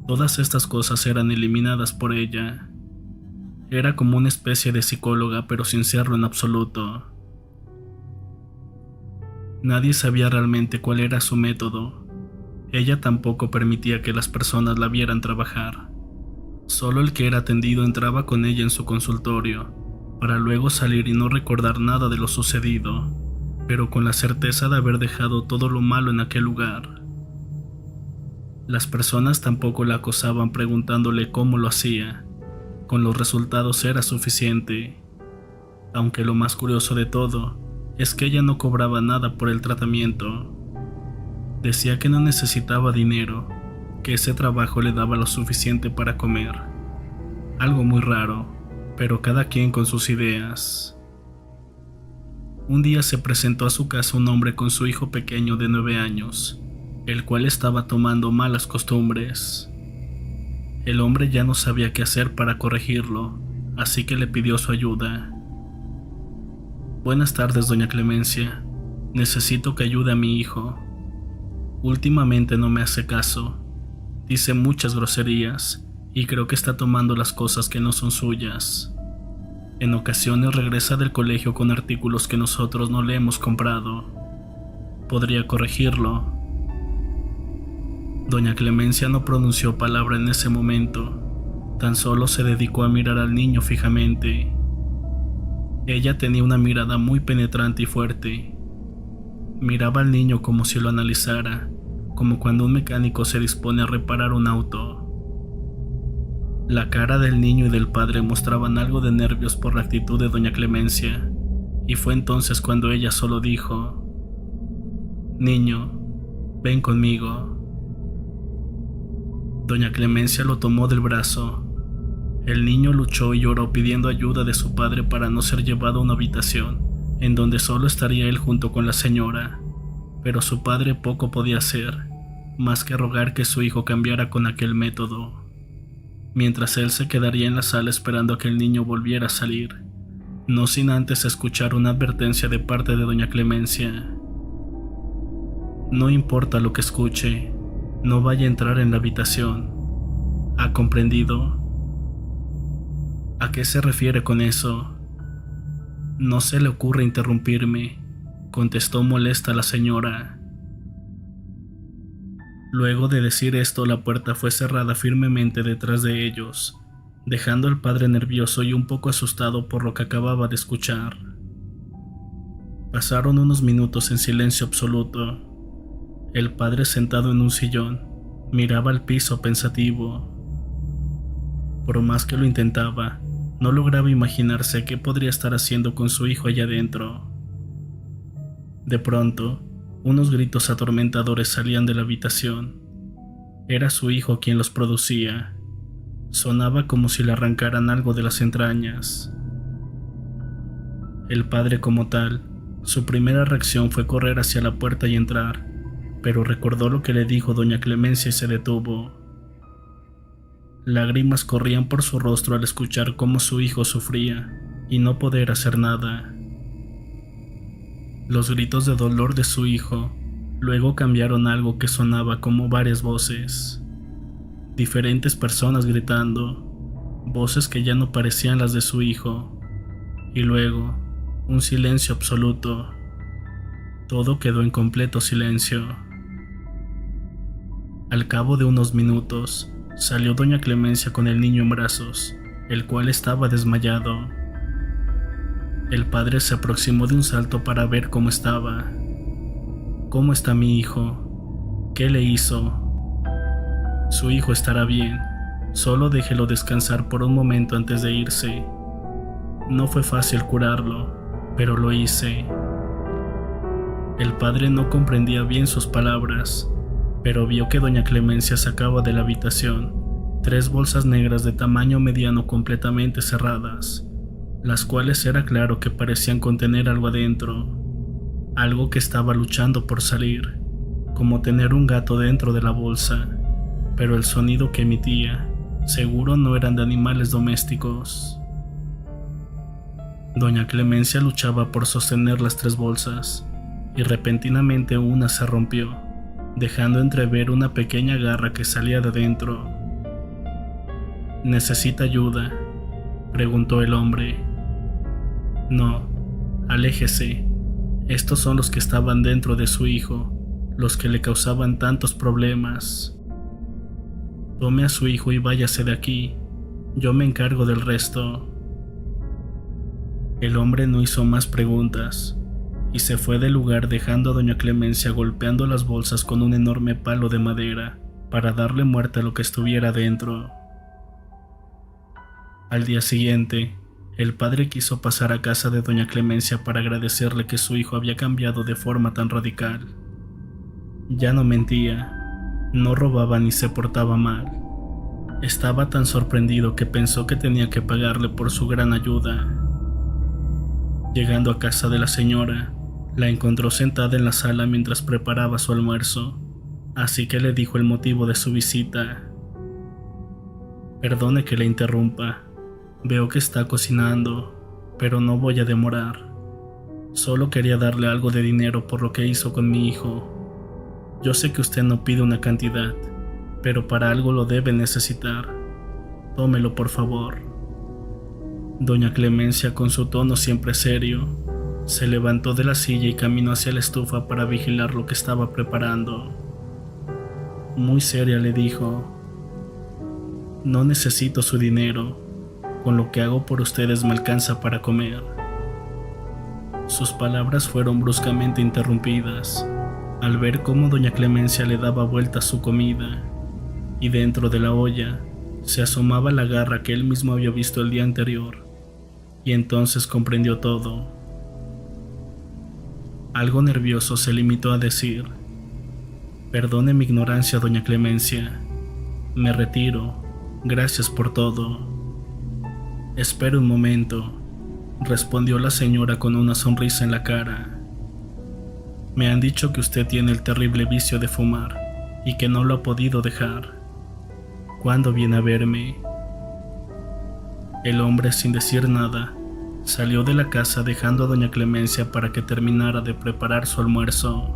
todas estas cosas eran eliminadas por ella. Era como una especie de psicóloga, pero sin serlo en absoluto. Nadie sabía realmente cuál era su método. Ella tampoco permitía que las personas la vieran trabajar. Solo el que era atendido entraba con ella en su consultorio, para luego salir y no recordar nada de lo sucedido, pero con la certeza de haber dejado todo lo malo en aquel lugar. Las personas tampoco la acosaban preguntándole cómo lo hacía. Con los resultados era suficiente. Aunque lo más curioso de todo es que ella no cobraba nada por el tratamiento. Decía que no necesitaba dinero, que ese trabajo le daba lo suficiente para comer. Algo muy raro, pero cada quien con sus ideas. Un día se presentó a su casa un hombre con su hijo pequeño de 9 años, el cual estaba tomando malas costumbres. El hombre ya no sabía qué hacer para corregirlo, así que le pidió su ayuda. Buenas tardes, doña Clemencia. Necesito que ayude a mi hijo. Últimamente no me hace caso. Dice muchas groserías y creo que está tomando las cosas que no son suyas. En ocasiones regresa del colegio con artículos que nosotros no le hemos comprado. ¿Podría corregirlo? Doña Clemencia no pronunció palabra en ese momento. Tan solo se dedicó a mirar al niño fijamente. Ella tenía una mirada muy penetrante y fuerte. Miraba al niño como si lo analizara, como cuando un mecánico se dispone a reparar un auto. La cara del niño y del padre mostraban algo de nervios por la actitud de doña Clemencia, y fue entonces cuando ella solo dijo: «Niño, ven conmigo». Doña Clemencia lo tomó del brazo. El niño luchó y lloró pidiendo ayuda de su padre para no ser llevado a una habitación, en donde solo estaría él junto con la señora, pero su padre poco podía hacer. más que rogar que su hijo cambiara con aquel método, mientras él se quedaría en la sala esperando a que el niño volviera a salir, no sin antes escuchar una advertencia de parte de doña Clemencia. No importa lo que escuche, no vaya a entrar en la habitación. ¿Ha comprendido? ¿A qué se refiere con eso? No se le ocurre interrumpirme, contestó molesta la señora. Luego de decir esto, la puerta fue cerrada firmemente detrás de ellos, dejando al padre nervioso y un poco asustado por lo que acababa de escuchar. Pasaron unos minutos en silencio absoluto. El padre, sentado en un sillón, miraba al piso pensativo. Por más que lo intentaba, no lograba imaginarse qué podría estar haciendo con su hijo allá adentro. De pronto, unos gritos atormentadores salían de la habitación. Era su hijo quien los producía. Sonaba como si le arrancaran algo de las entrañas. El padre, como tal, su primera reacción fue correr hacia la puerta y entrar, pero recordó lo que le dijo doña Clemencia y se detuvo. Lágrimas corrían por su rostro al escuchar cómo su hijo sufría y no poder hacer nada. Los gritos de dolor de su hijo luego cambiaron a algo que sonaba como varias voces. Diferentes personas gritando, voces que ya no parecían las de su hijo, y luego un silencio absoluto. Todo quedó en completo silencio. Al cabo de unos minutos, salió doña Clemencia con el niño en brazos, el cual estaba desmayado. El padre se aproximó de un salto para ver cómo estaba. ¿Cómo está mi hijo? ¿Qué le hizo? Su hijo estará bien, solo déjelo descansar por un momento antes de irse. No fue fácil curarlo, pero lo hice. El padre no comprendía bien sus palabras, pero vio que doña Clemencia sacaba de la habitación 3 bolsas negras de tamaño mediano completamente cerradas, las cuales era claro que parecían contener algo adentro, algo que estaba luchando por salir, como tener un gato dentro de la bolsa, pero el sonido que emitía seguro no eran de animales domésticos. Doña Clemencia luchaba por sostener las 3 bolsas, y repentinamente una se rompió, dejando entrever una pequeña garra que salía de dentro. ¿Necesita ayuda?, preguntó el hombre. No, aléjese. Estos son los que estaban dentro de su hijo, los que le causaban tantos problemas. Tome a su hijo y váyase de aquí. Yo me encargo del resto. El hombre no hizo más preguntas y se fue del lugar, dejando a doña Clemencia golpeando las bolsas con un enorme palo de madera para darle muerte a lo que estuviera dentro. Al día siguiente, el padre quiso pasar a casa de doña Clemencia para agradecerle que su hijo había cambiado de forma tan radical. Ya no mentía, no robaba ni se portaba mal. Estaba tan sorprendido que pensó que tenía que pagarle por su gran ayuda. Llegando a casa de la señora, la encontró sentada en la sala mientras preparaba su almuerzo, así que le dijo el motivo de su visita. Perdone que le interrumpa. Veo que está cocinando, pero no voy a demorar. Solo quería darle algo de dinero por lo que hizo con mi hijo. Yo sé que usted no pide una cantidad, pero para algo lo debe necesitar. Tómelo, por favor. Doña Clemencia, con su tono siempre serio, se levantó de la silla y caminó hacia la estufa para vigilar lo que estaba preparando. Muy seria le dijo: No necesito su dinero. Con lo que hago por ustedes me alcanza para comer. Sus palabras fueron bruscamente interrumpidas al ver cómo doña Clemencia le daba vuelta a su comida, y dentro de la olla se asomaba la garra que él mismo había visto el día anterior, y entonces comprendió todo. Algo nervioso se limitó a decir: Perdone mi ignorancia, doña Clemencia. Me retiro. Gracias por todo. Espere un momento, respondió la señora con una sonrisa en la cara. Me han dicho que usted tiene el terrible vicio de fumar y que no lo ha podido dejar. ¿Cuándo viene a verme? El hombre, sin decir nada, salió de la casa dejando a doña Clemencia para que terminara de preparar su almuerzo.